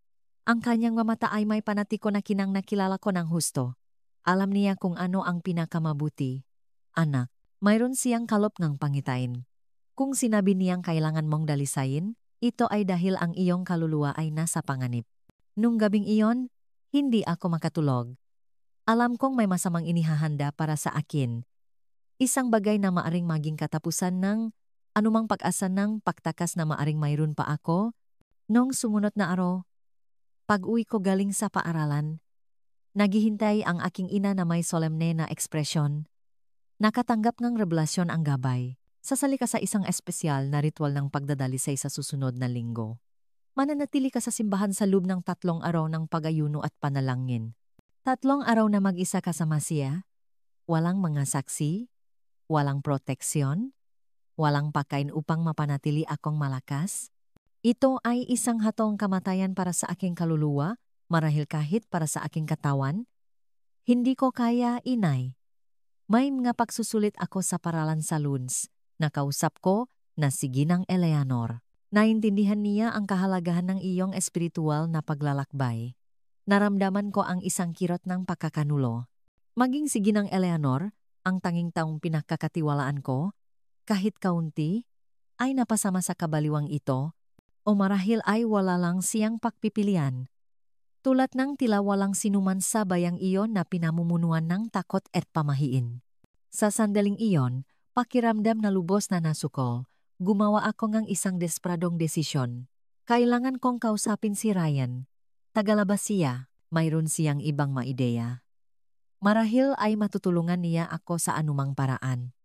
Ang kanyang mamata ay may panatiko na kinang nakilala ko ng husto. Alam niya kung ano ang pinakamabuti. Anak, mayroon siyang kalop ngang pangitain. Kung sinabi niyang kailangan mong dalisayin, ito ay dahil ang iyong kaluluwa ay nasa panganib. Nung gabing iyon, hindi ako makatulog. Alam kong may masamang inihahanda para sa akin. Isang bagay na maaring maging katapusan ng anumang pag-asa ng pagtakas na maaring mayroon pa ako. Nung sumunod na araw, pag-uwi ko galing sa paaralan, naghihintay ang aking ina na may solemne na ekspresyon. Nakatanggap ng revelasyon ang gabay. Sasali ka sa isang espesyal na ritual ng pagdadalisay sa susunod na linggo. Mananatili ka sa simbahan sa loob ng 3 araw ng pag-ayuno at panalangin. 3 araw na mag-isa kasama siya. Walang mga saksi, walang proteksyon, walang pagkain upang mapanatili akong malakas. Ito ay isang hatong kamatayan para sa aking kaluluwa, marahil kahit para sa aking katawan. Hindi ko kaya, inay. May mga pagsusulit ako sa paralan sa Luns. Nakausap ko na si Ginang Eleanor. Naintindihan niya ang kahalagahan ng iyong espiritual na paglalakbay. Naramdaman ko ang isang kirot ng pagkakanulo. Maging si Ginang Eleanor, ang tanging taong pinakakatiwalaan ko, kahit kaunti, ay napasama sa kabaliwang ito, o marahil ay wala lang siyang pagpipilian. Tulad ng tila walang sinuman sa bayang iyon na pinamumunuan ng takot at pamahiin. Sa sandaling iyon, pakiramdam na lubos na nasukol, gumawa ako ng isang despradong desisyon. Kailangan kong kausapin si Ryan. Tagalabas siya, mayroon siyang ibang maideya. Marahil ay matutulungan niya ako sa anumang paraan.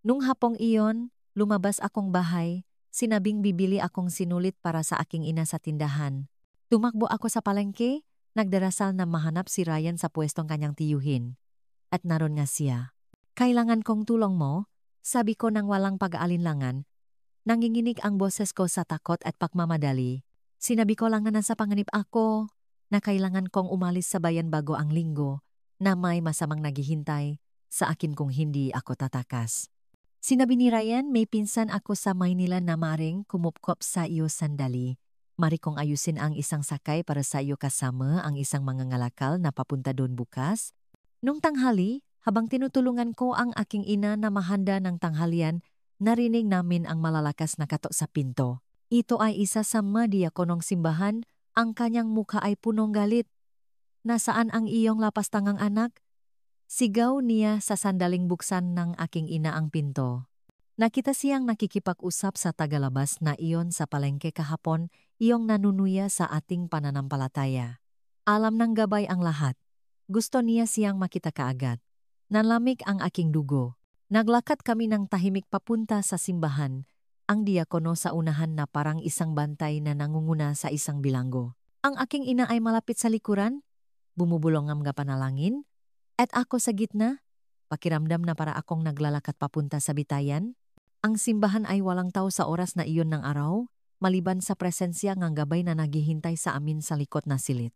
Nung hapong iyon, lumabas akong bahay, sinabing bibili akong sinulit para sa aking ina sa tindahan. Tumakbo ako sa palengke, nagdarasal na mahanap si Ryan sa pwestong kanyang tiyuhin. At naroon nga siya. Kailangan kong tulong mo, sabi ko nang walang pag-aalinlangan. Nanginginig ang boses ko sa takot at pagmamadali. Sinabi ko lang na nasa panganib ako, na kailangan kong umalis sa bayan bago ang linggo, na may masamang naghihintay sa akin kung hindi ako tatakas. Sinabi ni Ryan, may pinsan ako sa Maynila na maring kumupkop sa iyo sandali. Mari kong ayusin ang isang sakay para sa iyo kasama ang isang mangangalakal na papunta doon bukas. Nung tanghali, habang tinutulungan ko ang aking ina na mahanda ng tanghalian, narinig namin ang malalakas na katok sa pinto. Ito ay isa sa madiakonong simbahan, ang kanyang mukha ay punong galit. Nasaan ang iyong lapastangang anak? Sigaw niya sa sandaling buksan ng aking ina ang pinto. Nakita siyang nakikipag-usap sa tagalabas na iyon sa palengke kahapon, iyong nanunuya sa ating pananampalataya. Alam ng gabay ang lahat. Gusto niya siyang makita kaagad. Nalamig ang aking dugo. Naglakad kami ng tahimik papunta sa simbahan, ang diakono sa unahan na parang isang bantay na nangunguna sa isang bilanggo. Ang aking ina ay malapit sa likuran, bumubulongam nga panalangin, at ako sa gitna, pakiramdam na para akong naglalakad papunta sa bitayan. Ang simbahan ay walang tao sa oras na iyon ng araw, maliban sa presensya ng gabay na naghihintay sa amin sa likod na silid.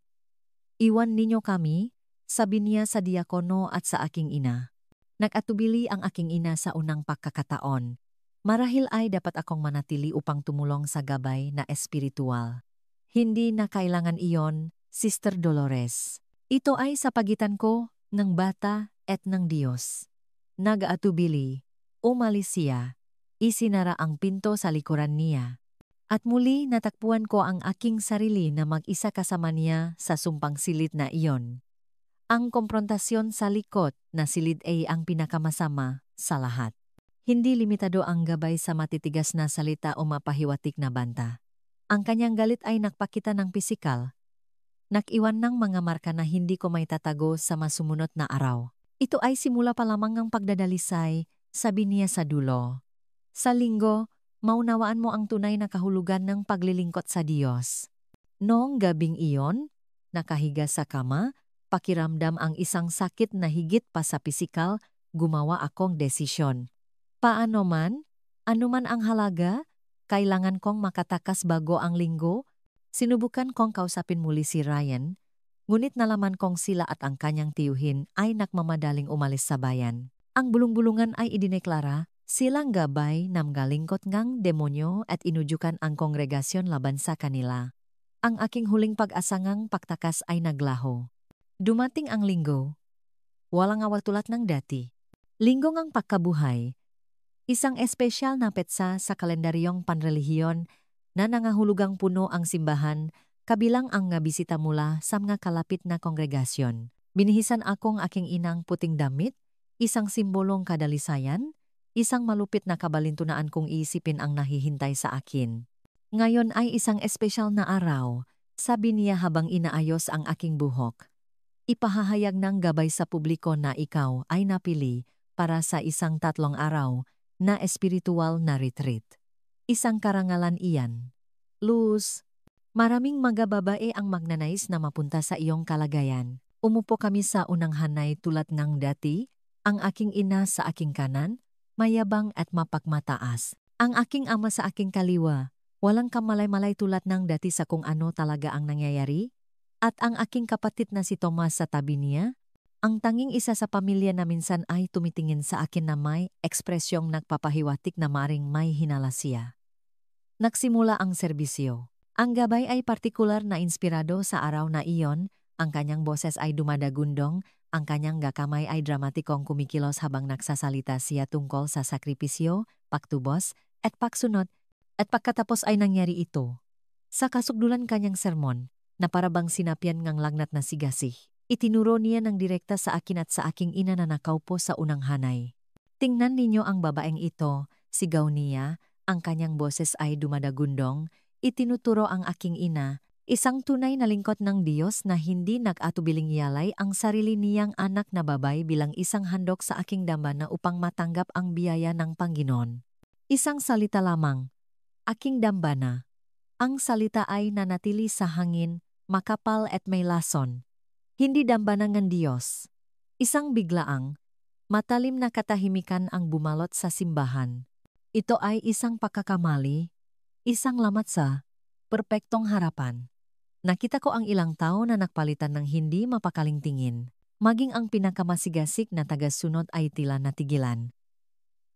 Iwan ninyo kami, sabi niya sa diakono at sa aking ina. Nag-atubili ang aking ina sa unang pagkakataon. Marahil ay dapat akong manatili upang tumulong sa gabay na espiritual. Hindi na kailangan iyon, Sister Dolores. Ito ay sa pagitan ko, ng bata, at ng Diyos. Nag-atubili, umalis siya, isinara ang pinto sa likuran niya. At muli natakpuan ko ang aking sarili na mag-isa kasama niya sa sumpang silid na iyon. Ang komprontasyon sa likod na silid ay ang pinakamasama sa lahat. Hindi limitado ang gabay sa matitigas na salita o mapahiwatig na banta. Ang kanyang galit ay nakpakita ng pisikal. Nakiwan ng mga marka na hindi ko may tatago sa masumunod na araw. Ito ay simula pa lamang ng pagdadalisay, sabi niya sa dulo. Sa linggo, maunawaan mo ang tunay na kahulugan ng paglilingkod sa Diyos. Noong gabing iyon, nakahiga sa kama, pakiramdam ang isang sakit na higit pa sa pisikal, gumawa akong desisyon. Paano man, anuman ang halaga, kailangan kong makatakas bago ang linggo. Sinubukan kong kausapin muli si Ryan, ngunit nalaman kong sila at ang kanyang tiyuhin ay nakmamadaling umalis sa bayan. Ang bulong-bulungan ay idineklara, silang gabay namgalingkot ngang demonyo at inujukan ang kongregasyon laban sa kanila. Ang aking huling pag-asangang pagtakas ay naglaho. Dumating ang linggo. Walang awatulat ng dati. Linggo ngang pagkabuhay. Isang espesyal na petsa sa kalendaryong panrelihiyon na nangahulugang puno ang simbahan, kabilang ang nga bisita mula sa mga kalapit na kongregasyon. Binihisan akong aking inang puting damit, isang simbolong kadalisayan, isang malupit na kabalintunaan kung iisipin ang nahihintay sa akin. Ngayon ay isang espesyal na araw, sabi niya habang inaayos ang aking buhok. Ipahahayag ng gabay sa publiko na ikaw ay napili para sa isang 3 araw na espiritual na retreat. Isang karangalan iyan. Luz, maraming mga babae ang magnanais na mapunta sa iyong kalagayan. Umupo kami sa unang hanay tulad ng dati, ang aking ina sa aking kanan, mayabang at mapagmataas. Ang aking ama sa aking kaliwa, walang kamalay-malay tulad ng dati sa kung ano talaga ang nangyayari. At ang aking kapatid na si Tomas sa tabi niya, ang tanging isa sa pamilya na minsan ay tumitingin sa akin na may ekspresyong nagpapahiwatig na maring may hinala siya. Nagsimula ang serbisyo. Ang gabay ay partikular na inspirado sa araw na iyon, ang kanyang boses ay dumadagundong, ang kanyang gakamay ay dramatikong kumikilos habang nagsasalita siya tungkol sa sakripisyo, pagtubos, at pagsunod, at pagkatapos ay nangyari ito. Sa kasugdulan kanyang sermon, na parabang sinapyan ngang lagnat na sigasih, itinuro niya ng direkta sa akin at sa aking ina na nakaupo sa unang hanay. Tingnan ninyo ang babaeng ito, sigaw niya, ang kanyang boses ay dumadagundong, Itinuturo ang aking ina, isang tunay na lingkod ng Diyos na hindi nag-atubiling iyalay ang sarili niyang anak na babay bilang isang handog sa aking dambana upang matanggap ang biyaya ng Panginoon. Isang salita lamang, aking dambana. Ang salita ay nanatili sa hangin, makapal at may lason. Hindi dambana ng Diyos. Isang biglaang, matalim na katahimikan ang bumalot sa simbahan. Ito ay isang pagkakamali, isang lamat sa perpektong harapan. Nakita ko ang ilang tao na nagpalitan ng hindi mapakaling tingin. Maging ang pinakamasigasig na tagasunod ay tila natigilan.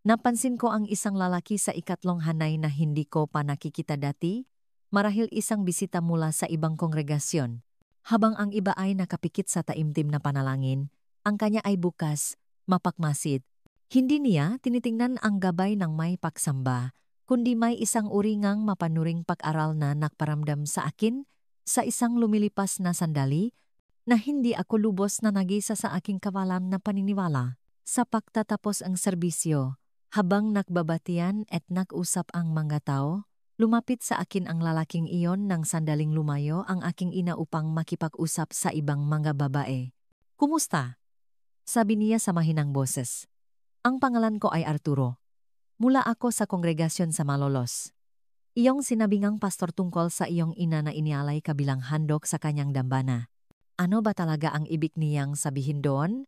Napansin ko ang isang lalaki sa ikatlong hanay na hindi ko pa nakikita dati, marahil isang bisita mula sa ibang kongregasyon. Habang ang iba ay nakapikit sa taimtim na panalangin, ang kanya ay bukas, mapakmasid. Hindi niya tinitingnan ang gabay ng may pagsamba, kundi may isang uringang mapanuring pag-aral na nakparamdam sa akin sa isang lumilipas na sandali na hindi ako lubos na nagisa sa aking kawalan na paniniwala. Sa pagtatapos ang serbisyo, habang nagbabatian at nag-usap ang mga tao, lumapit sa akin ang lalaking iyon nang sandaling lumayo ang aking ina upang makipag-usap sa ibang mga babae. "Kumusta?" sabi niya sa mahinang boses. "Ang pangalan ko ay Arturo. Mula ako sa kongregasyon sa Malolos. Iyong sinabingang pastor tungkol sa iyong ina na inialay kabilang handog sa kanyang dambana. Ano ba talaga ang ibig niyang sabihin doon?"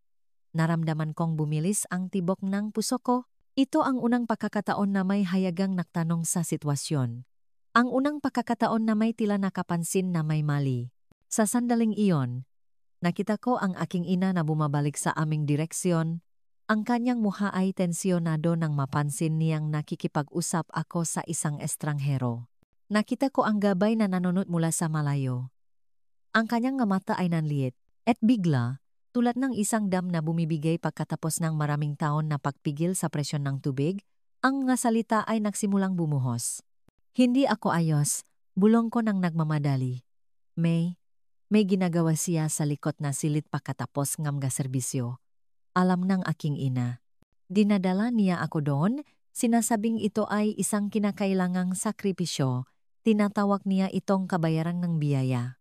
Naramdaman kong bumilis ang tibok ng puso ko. Ito ang unang pagkakataon na may hayagang nagtanong sa sitwasyon. Ang unang pagkakataon na may tila nakapansin na may mali. Sa sandaling iyon, nakita ko ang aking ina na bumabalik sa aming direksyon. Ang kanyang mukha ay tensyonado nang mapansin niyang nakikipag-usap ako sa isang estranghero. Nakita ko ang gabay na nanunot mula sa malayo. Ang kanyang mata ay nanliit, at bigla, tulad ng isang dam na bumibigay pagkatapos ng maraming taon na pagpigil sa presyon ng tubig, ang mga salita ay nagsimulang bumuhos. "Hindi ako ayos," bulong ko nang nagmamadali. May ginagawa siya sa likod na silid pagkatapos ng mga serbisyo. Alam ng aking ina. Dinadala niya ako doon, sinasabing ito ay isang kinakailangang sakripisyo, tinatawag niya itong kabayaran ng biyaya.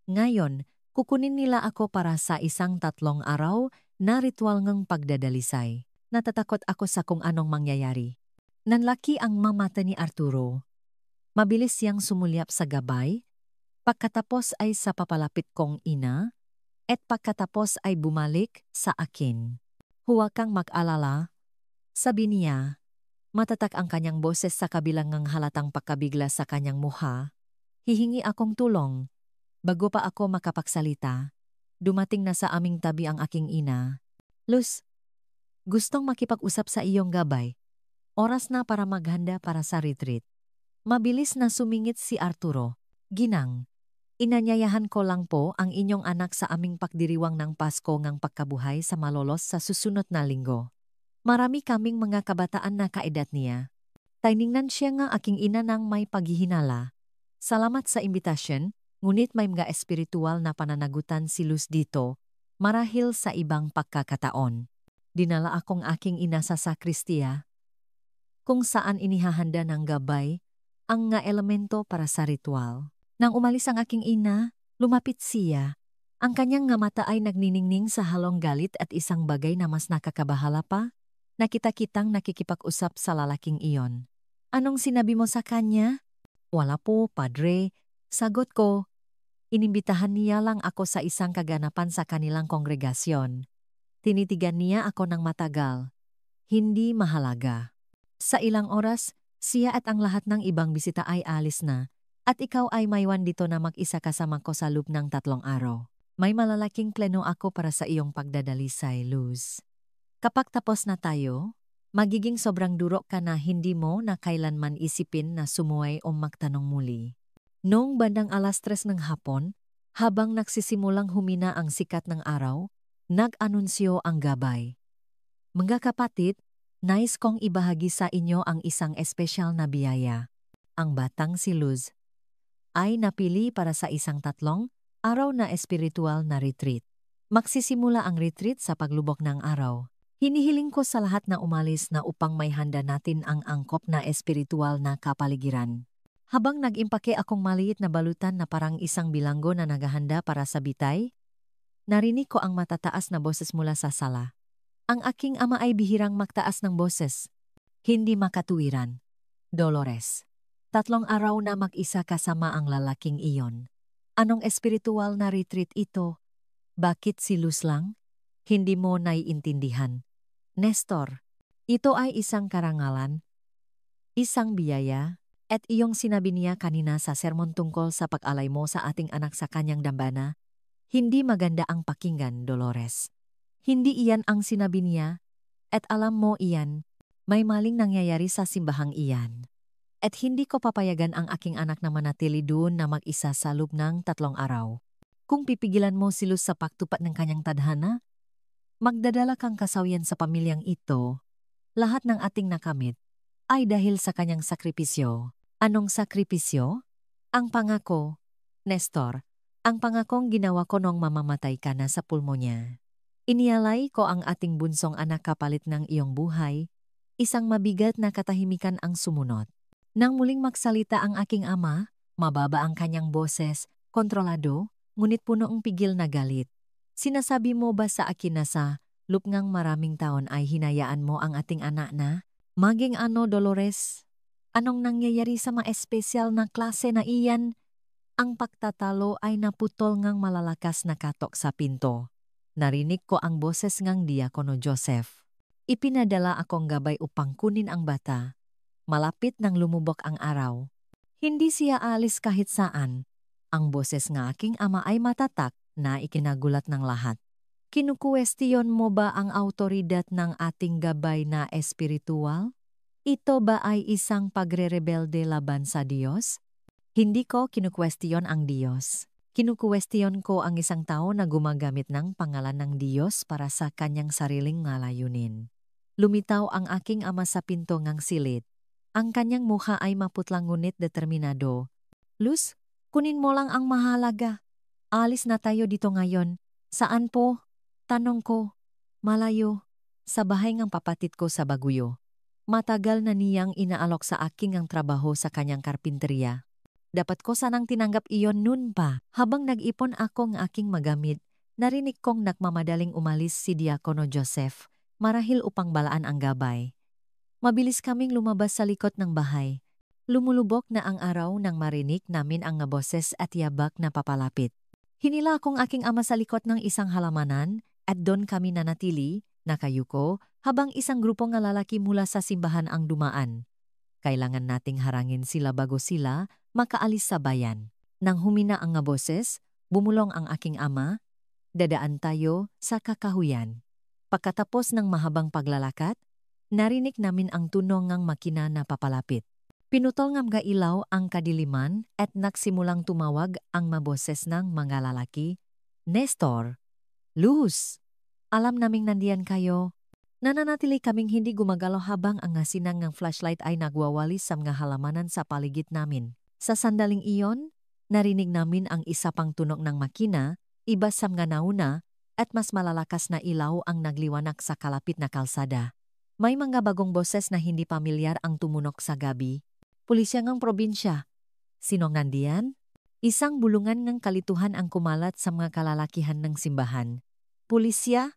Ngayon, kukunin nila ako para sa isang 3 araw na ritual ng pagdadalisay. Natatakot ako sa kung anong mangyayari. Nanlaki ang mamata ni Arturo. Mabilis siyang sumulyap sa gabay, pagkatapos ay sa papalapit kong ina, at pagkatapos ay bumalik sa akin. "Huwag kang mag-alala," sabi niya. Matatak ang kanyang boses sa kabilang ng halatang pagkabigla sa kanyang mukha. "Hihingi akong tulong." Bago pa ako makapagsalita, dumating na sa aming tabi ang aking ina. "Luz, gustong makipag-usap sa iyong gabay. Oras na para maghanda para sa retreat." Mabilis na sumingit si Arturo. "Ginang, inanyayahan ko lang po ang inyong anak sa aming pagdiriwang ng Pasko ngang pagkabuhay sa Malolos sa susunod na linggo. Marami kaming mga kabataan na kaedad niya." Tiningnan siya nga aking ina ng may paghihinala. "Salamat sa imbitasyon, ngunit may mga espiritual na pananagutan si Luz dito, marahil sa ibang pagkakataon." Dinala akong aking ina sa sakristiya, kung saan inihahanda ng gabay ang nga elemento para sa ritual. Nang umalis ang aking ina, lumapit siya. Ang kanyang nga mata ay nagniningning sa halong galit at isang bagay na mas nakakabahala pa. Nakita-kitang nakikipag-usap sa lalaking iyon. "Anong sinabi mo sa kanya?" "Wala po, padre." Sagot ko. Inimbitahan niya lang ako sa isang kaganapan sa kanilang kongregasyon. Tinitigan niya ako ng matagal. "Hindi mahalaga. Sa ilang oras, siya at ang lahat ng ibang bisita ay alis na, at ikaw ay maiwan dito na mag-isa kasama ko sa loob ng 3 araw. May malalaking plano ako para sa iyong pagdadalisay, Luz. Kapag tapos na tayo, magiging sobrang duro ka na hindi mo na kailanman isipin na sumuway o magtanong muli." Noong bandang 3:00 ng hapon, habang nagsisimulang humina ang sikat ng araw, nag-anunsyo ang gabay. "Mga kapatid, nais kong ibahagi sa inyo ang isang espesyal na biyaya. Ang batang si Luz ay napili para sa isang 3 araw na espiritual na retreat. Magsisimula ang retreat sa paglubok ng araw. Hinihiling ko sa lahat na umalis na upang may handa natin ang angkop na espiritual na kapaligiran. Habang nag-impake akong maliit na balutan na parang isang bilanggo na naghahanda para sa bitay, narinig ko ang matataas na boses mula sa sala. Ang aking ama ay bihirang magtaas ng boses. Hindi makatuwiran. Dolores. 3 araw na mag-isa kasama ang lalaking iyon. Anong espiritual na retreat ito? Bakit si Luz lang? Hindi mo naiintindihan. Nestor, ito ay isang karangalan, isang biyaya, at iyong sinabi niya kanina sa sermon tungkol sa pag-alay mo sa ating anak sa kanyang dambana. Hindi maganda ang pakinggan, Dolores. Hindi iyan ang sinabi niya, at alam mo iyan, may maling nangyayari sa simbahang iyan. At hindi ko papayagan ang aking anak na manatili doon na mag-isa sa loob ng 3 araw. Kung pipigilan mo si Luz sa pagtupad ng kanyang tadhana, magdadala kang kasawian sa pamilyang ito. Lahat ng ating nakamit ay dahil sa kanyang sakripisyo. Anong sakripisyo? Ang pangako, Nestor, ang pangakong ginawa ko noong mamamatay ka na sa pulmonya. Inialay ko ang ating bunsong anak kapalit ng iyong buhay, isang mabigat na katahimikan ang sumunod. Nang muling magsalita ang aking ama, mababa ang kanyang boses, kontrolado, ngunit puno ang pigil na galit. Sinasabi mo ba sa akin na sa loob ng maraming taon ay hinayaan mo ang ating anak na maging ano, Dolores? Anong nangyayari sa mga espesyal na klase na iyan? Ang pagtatalo ay naputol ngang malalakas na katok sa pinto. Narinig ko ang boses ngang Diakono Joseph. Ipinadala akong gabay upang kunin ang bata. Malapit nang lumubok ang araw. Hindi siya alis kahit saan. Ang boses ng aking ama ay matatak na ikinagulat ng lahat. Kinukuwestiyon mo ba ang autoridad ng ating gabay na espiritual? Ito ba ay isang pagre-rebelde laban sa Diyos? Hindi ko kinukwestiyon ang Diyos. Kinukwestiyon ko ang isang tao na gumagamit ng pangalan ng Diyos para sa kanyang sariling layunin. Lumitaw ang aking ama sa pinto ngang silid. Ang kanyang mukha ay maputlang ngunit determinado. Luz, kunin mo lang ang mahalaga. Alis na tayo dito ngayon. Saan po? Tanong ko. Malayo. Sa bahay ng papatid ko sa Baguio. Matagal na niyang inaalok sa aking ang trabaho sa kanyang karpinteriya. Dapat ko sanang tinanggap iyon noon pa. Habang nag-ipon ako ng aking magamit, narinig kong nagmamadaling umalis si Diakono Joseph marahil upang balaan ang gabay. Mabilis kaming lumabas sa likod ng bahay. Lumulubok na ang araw nang marinig namin ang boses at yabak na papalapit. Hinila akong aking ama sa likod ng isang halamanan at doon kami nanatili, nakayuko, habang isang grupo ng lalaki mula sa simbahan ang dumaan. Kailangan nating harangin sila bago sila makaalis sa bayan. Nang humina ang boses, bumulong ang aking ama, dadaan tayo sa kakahuyan. Pagkatapos ng mahabang paglalakad, narinig namin ang tunog ng makina na papalapit. Pinutol ng mga ilaw ang kadiliman at nagsimulang tumawag ang maboses ng mga lalaki. Nestor! Luz! Alam naming nandiyan kayo. Nananatili kaming hindi gumagalaw habang ang sinang ng flashlight ay nagwawalis sa mga halamanan sa paligid namin. Sa sandaling iyon, narinig namin ang isa pang tunog ng makina, iba sa mga nauna, at mas malalakas na ilaw ang nagliwanag sa kalapit na kalsada. May mga bagong boses na hindi pamilyar ang tumunok sa gabi. Pulisya ng probinsya. Sinong nandiyan? Isang bulungan ng kalituhan ang kumalat sa mga kalalakihan ng simbahan. Pulisya?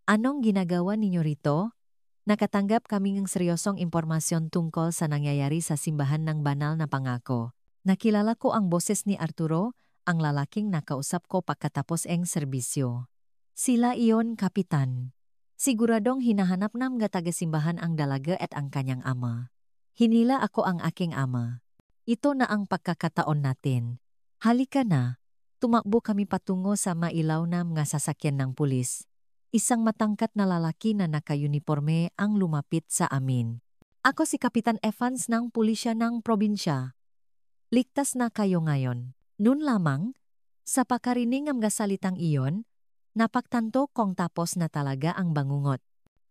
Anong ginagawa ninyo rito? Nakatanggap kami ng seryosong impormasyon tungkol sa nangyayari sa simbahan ng banal na pangako. Nakilala ko ang boses ni Arturo, ang lalaking nakausap ko pagkatapos ng serbisyo. Sila iyon, Kapitan. Siguradong hinahanap ng mga taga-simbahan ang dalaga at ang kanyang ama. Hinila ako ang aking ama. Ito na ang pagkakataon natin. Halika na. Tumakbo kami patungo sa mailaw na mga sasakyan ng pulis. Isang matangkat na lalaki na naka-uniforme ang lumapit sa amin. Ako si Kapitan Evans ng pulisya ng probinsya. Ligtas na kayo ngayon. Noon lamang, sa pakarinig ng mga salitang iyon, napagtanto kong tapos na talaga ang bangungot.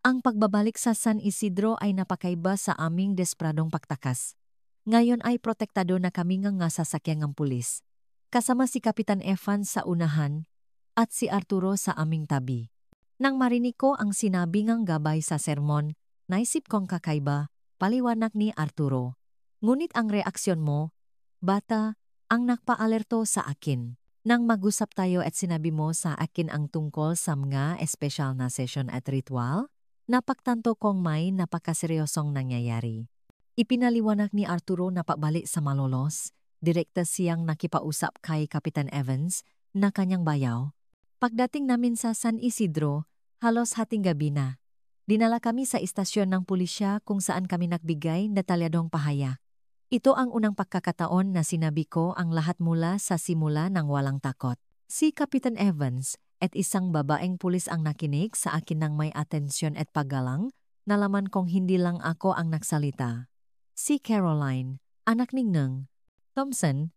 Ang pagbabalik sa San Isidro ay napakaiba sa aming despradong pagtakas. Ngayon ay protektado na kami ng sasakyan ng pulis. Kasama si Kapitan Evans sa unahan at si Arturo sa aming tabi. Nang marinig ko ang sinabi ng gabay sa sermon, naisip kong kakaiba, paliwanag ni Arturo. Ngunit ang reaksyon mo, bata, ang nagpaalerto sa akin. Nang mag-usap tayo at sinabi mo sa akin ang tungkol sa mga espesyal na session at ritual, napagtanto kong may napakaseryosong nangyayari. Ipinaliwanag ni Arturo na pabalik sa Malolos, direkta siyang nakipausap kay Kapitan Evans na kanyang bayaw. Pagdating namin sa San Isidro, halos hating gabi na. Dinala kami sa istasyon ng pulisya kung saan kami nagbigay detalyadong pahayag. Ito ang unang pagkakataon na sinabi ko ang lahat mula sa simula ng walang takot. Si Kapitan Evans at isang babaeng pulis ang nakinig sa akin ng may atensyon at paggalang, nalaman kong hindi lang ako ang nagsalita. Si Caroline, anak ni Neng Thompson,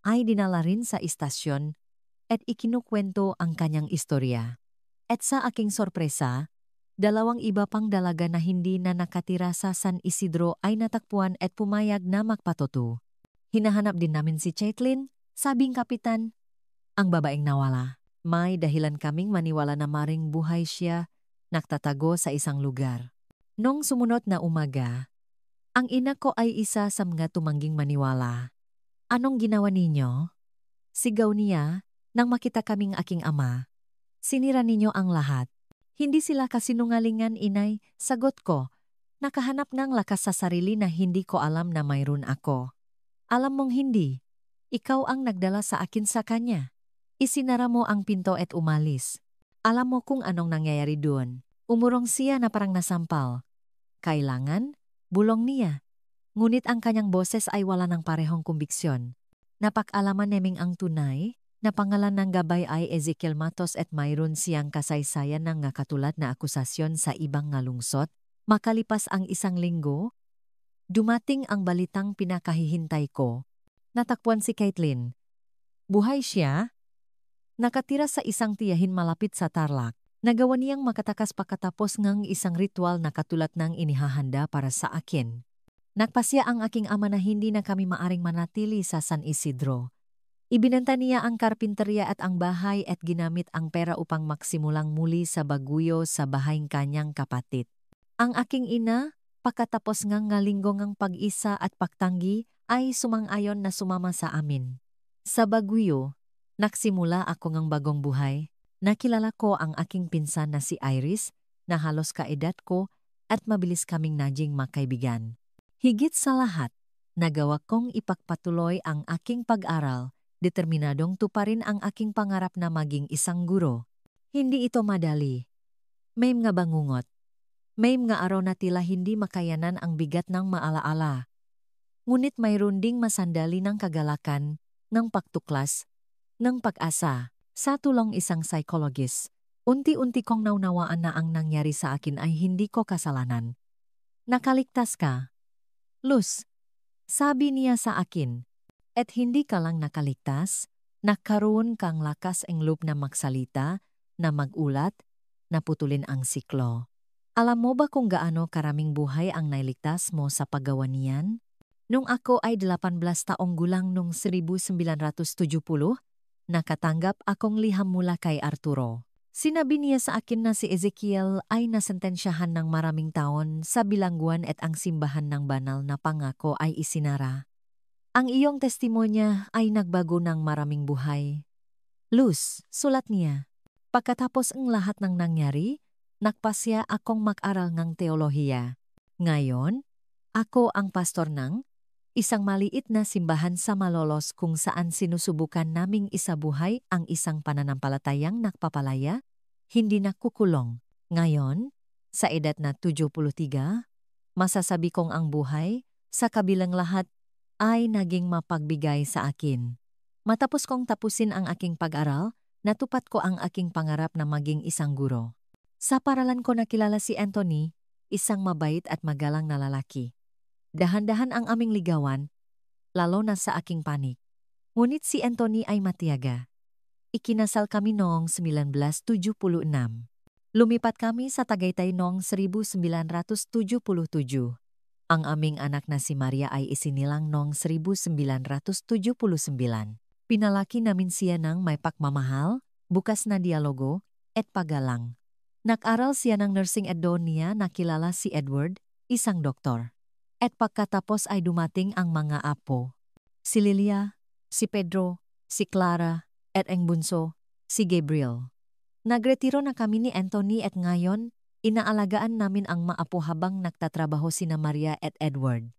ay dinala rin sa istasyon at ikinukwento ang kanyang istorya. At sa aking sorpresa, dalawang iba pang dalaga na hindi na nakatira sa San Isidro ay natakpuan at pumayag na magpatuto. Hinahanap din namin si Caitlin, sabing kapitan. Ang babaeng nawala. May dahilan kaming maniwala na maring buhay siya, nagtatago sa isang lugar. Nung sumunod na umaga, ang ina ko ay isa sa mga tumangging maniwala. Anong ginawa ninyo? Sigaw niya nang makita kaming aking ama. Sinira ninyo ang lahat. Hindi sila kasinungalingan, inay, sagot ko. Nakahanap ng lakas sa sarili na hindi ko alam na mayroon ako. Alam mong hindi. Ikaw ang nagdala sa akin sa kanya. Isinara mo ang pinto at umalis. Alam mo kung anong nangyayari doon. Umurong siya na parang nasampal. Kailangan, bulong niya. Ngunit ang kanyang boses ay wala ng parehong kumbiksyon. Napag-alaman naming ang tunay, na pangalan ng gabay ay Ezekiel Matos at mayroon siyang kasaysayan ng katulad na akusasyon sa ibang nga lungsod. Makalipas ang isang linggo, dumating ang balitang pinakahihintay ko. Natakbuhan si Caitlin. Buhay siya? Nakatira sa isang tiyahin malapit sa Tarlac. Nagawa niyang makatakas pagkatapos ng isang ritual na katulad ng inihahanda para sa akin. Nagpasya ang aking ama na hindi na kami maaring manatili sa San Isidro. Ibinenta niya ang karpinterya at ang bahay at ginamit ang pera upang maksimulang muli sa Baguio sa bahayng kanyang kapatid. Ang aking ina, pagkatapos ng linggong pag-isa at pagtanggi, ay sumang-ayon na sumama sa amin. Sa Baguio, nagsimula ako ng bagong buhay. Nakilala ko ang aking pinsan na si Iris, na halos kaedad ko at mabilis kaming naging makaibigan. Higit sa lahat, nagawa kong ipagpatuloy ang aking pag-aral. Determinadong tuparin ang aking pangarap na maging isang guro. Hindi ito madali. May mga bangungot. May mga araw na tila hindi makayanan ang bigat ng maalaala. Ngunit mayroon ding masandali ng kagalakan, ng pagtuklas, ng pag-asa. Sa tulong isang psychologist, unti-unti kong naunawaan na ang nangyari sa akin ay hindi ko kasalanan. Nakaligtas ka. Luz, sabi niya sa akin. At hindi ka lang nakaligtas, nagkaroon kang lakas ang loob na magsalita, na magulat, na putulin ang siklo. Alam mo ba kung gaano karaming buhay ang nailigtas mo sa paggawa niyan? Nung ako ay 18 taong gulang noong 1970, nakatanggap akong liham mula kay Arturo. Sinabi niya sa akin na si Ezekiel ay nasentensyahan ng maraming taon sa bilangguan at ang simbahan ng banal na pangako ay isinara. Ang iyong testimonya ay nagbago ng maraming buhay. Luz, sulat niya. Pagkatapos ang lahat ng nangyari, nagpasya akong mag-aral ng teolohiya. Ngayon, ako ang pastor ng isang maliit na simbahan sa Malolos kung saan sinusubukan naming isabuhay ang isang pananampalatayang nagpapalaya, hindi nakukulong. Ngayon, sa edad na 73, masasabi kong ang buhay, sa kabilang lahat, ay naging mapagbigay sa akin. Matapos kong tapusin ang aking pag-aral, natupad ko ang aking pangarap na maging isang guro. Sa paralan ko nakilala si Anthony, isang mabait at magalang na lalaki. Dahan-dahan ang aming ligawan, lalo na sa aking panik. Ngunit si Anthony ay matiyaga. Ikinasal kami noong 1976. Lumipat kami sa Tagaytay noong 1977. Ang aming anak na si Maria ay isinilang noong 1979. Pinalaki namin siya ng may pagmamahal, bukas na dialogo, at paggalang. Nag-aral siya ng nursing at doon niya nakilala si Edward, isang doktor. At pagkatapos ay dumating ang mga apo. si Lilia, si Pedro, si Clara, at ang bunso, si Gabriel. Nagretiro na kami ni Anthony at ngayon, inaalagaan namin ang maapo habang nagtatrabaho sina Maria at Edward.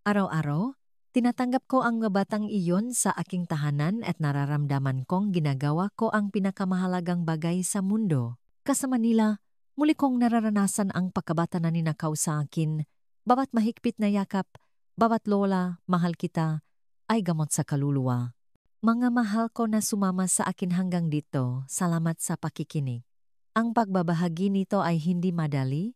Araw-araw, tinatanggap ko ang mga batang iyon sa aking tahanan at nararamdaman kong ginagawa ko ang pinakamahalagang bagay sa mundo. Kasama nila, muli kong nararanasan ang pagkabata na ninakaw sa akin, bawat mahigpit na yakap, bawat lola, mahal kita, ay gamot sa kaluluwa. Mga mahal ko na sumama sa akin hanggang dito, salamat sa pakikinig. Ang pagbabahagi nito ay hindi madali,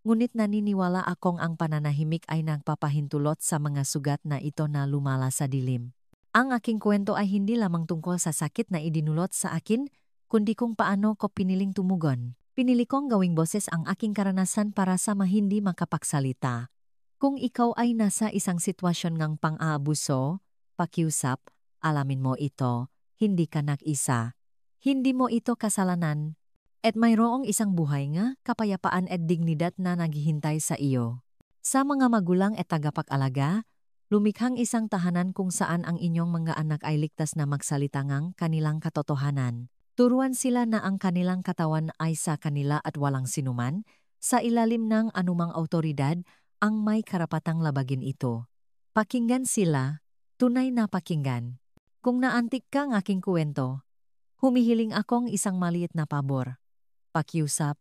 ngunit naniniwala akong ang pananahimik ay nagpapahintulot sa mga sugat na ito na lumala sa dilim. Ang aking kwento ay hindi lamang tungkol sa sakit na idinulot sa akin, kundi kung paano ko piniling tumugon. Pinili kong gawing boses ang aking karanasan para sa hindi makapagsalita. Kung ikaw ay nasa isang sitwasyon ngang pang-aabuso, pakiusap, alamin mo ito, hindi ka nag-isa. Hindi mo ito kasalanan. At mayroong isang buhay nga, kapayapaan at dignidad na naghihintay sa iyo. Sa mga magulang at tagapag-alaga, lumikhang isang tahanan kung saan ang inyong mga anak ay ligtas na magsalita ngang kanilang katotohanan. Turuan sila na ang kanilang katawan ay sa kanila at walang sinuman, sa ilalim ng anumang autoridad, ang may karapatang labagin ito. Pakinggan sila, tunay na pakinggan. Kung naantik ka ng aking kwento, humihiling akong isang maliit na pabor. Pakiusap,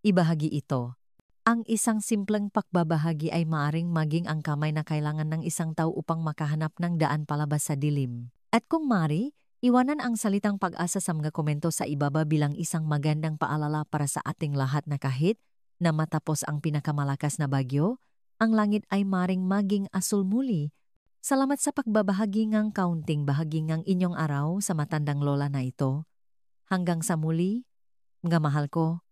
ibahagi ito. Ang isang simpleng pagbabahagi ay maaring maging ang kamay na kailangan ng isang tao upang makahanap ng daan palabas sa dilim. At kung mari, iwanan ang salitang pag-asa sa mga komento sa ibaba bilang isang magandang paalala para sa ating lahat na kahit na matapos ang pinakamalakas na bagyo, ang langit ay maring maging asul muli. Salamat sa pagbabahagi ngang kaunting bahagi ngang inyong araw sa matandang lola na ito. Hanggang sa muli, mga mahal ko.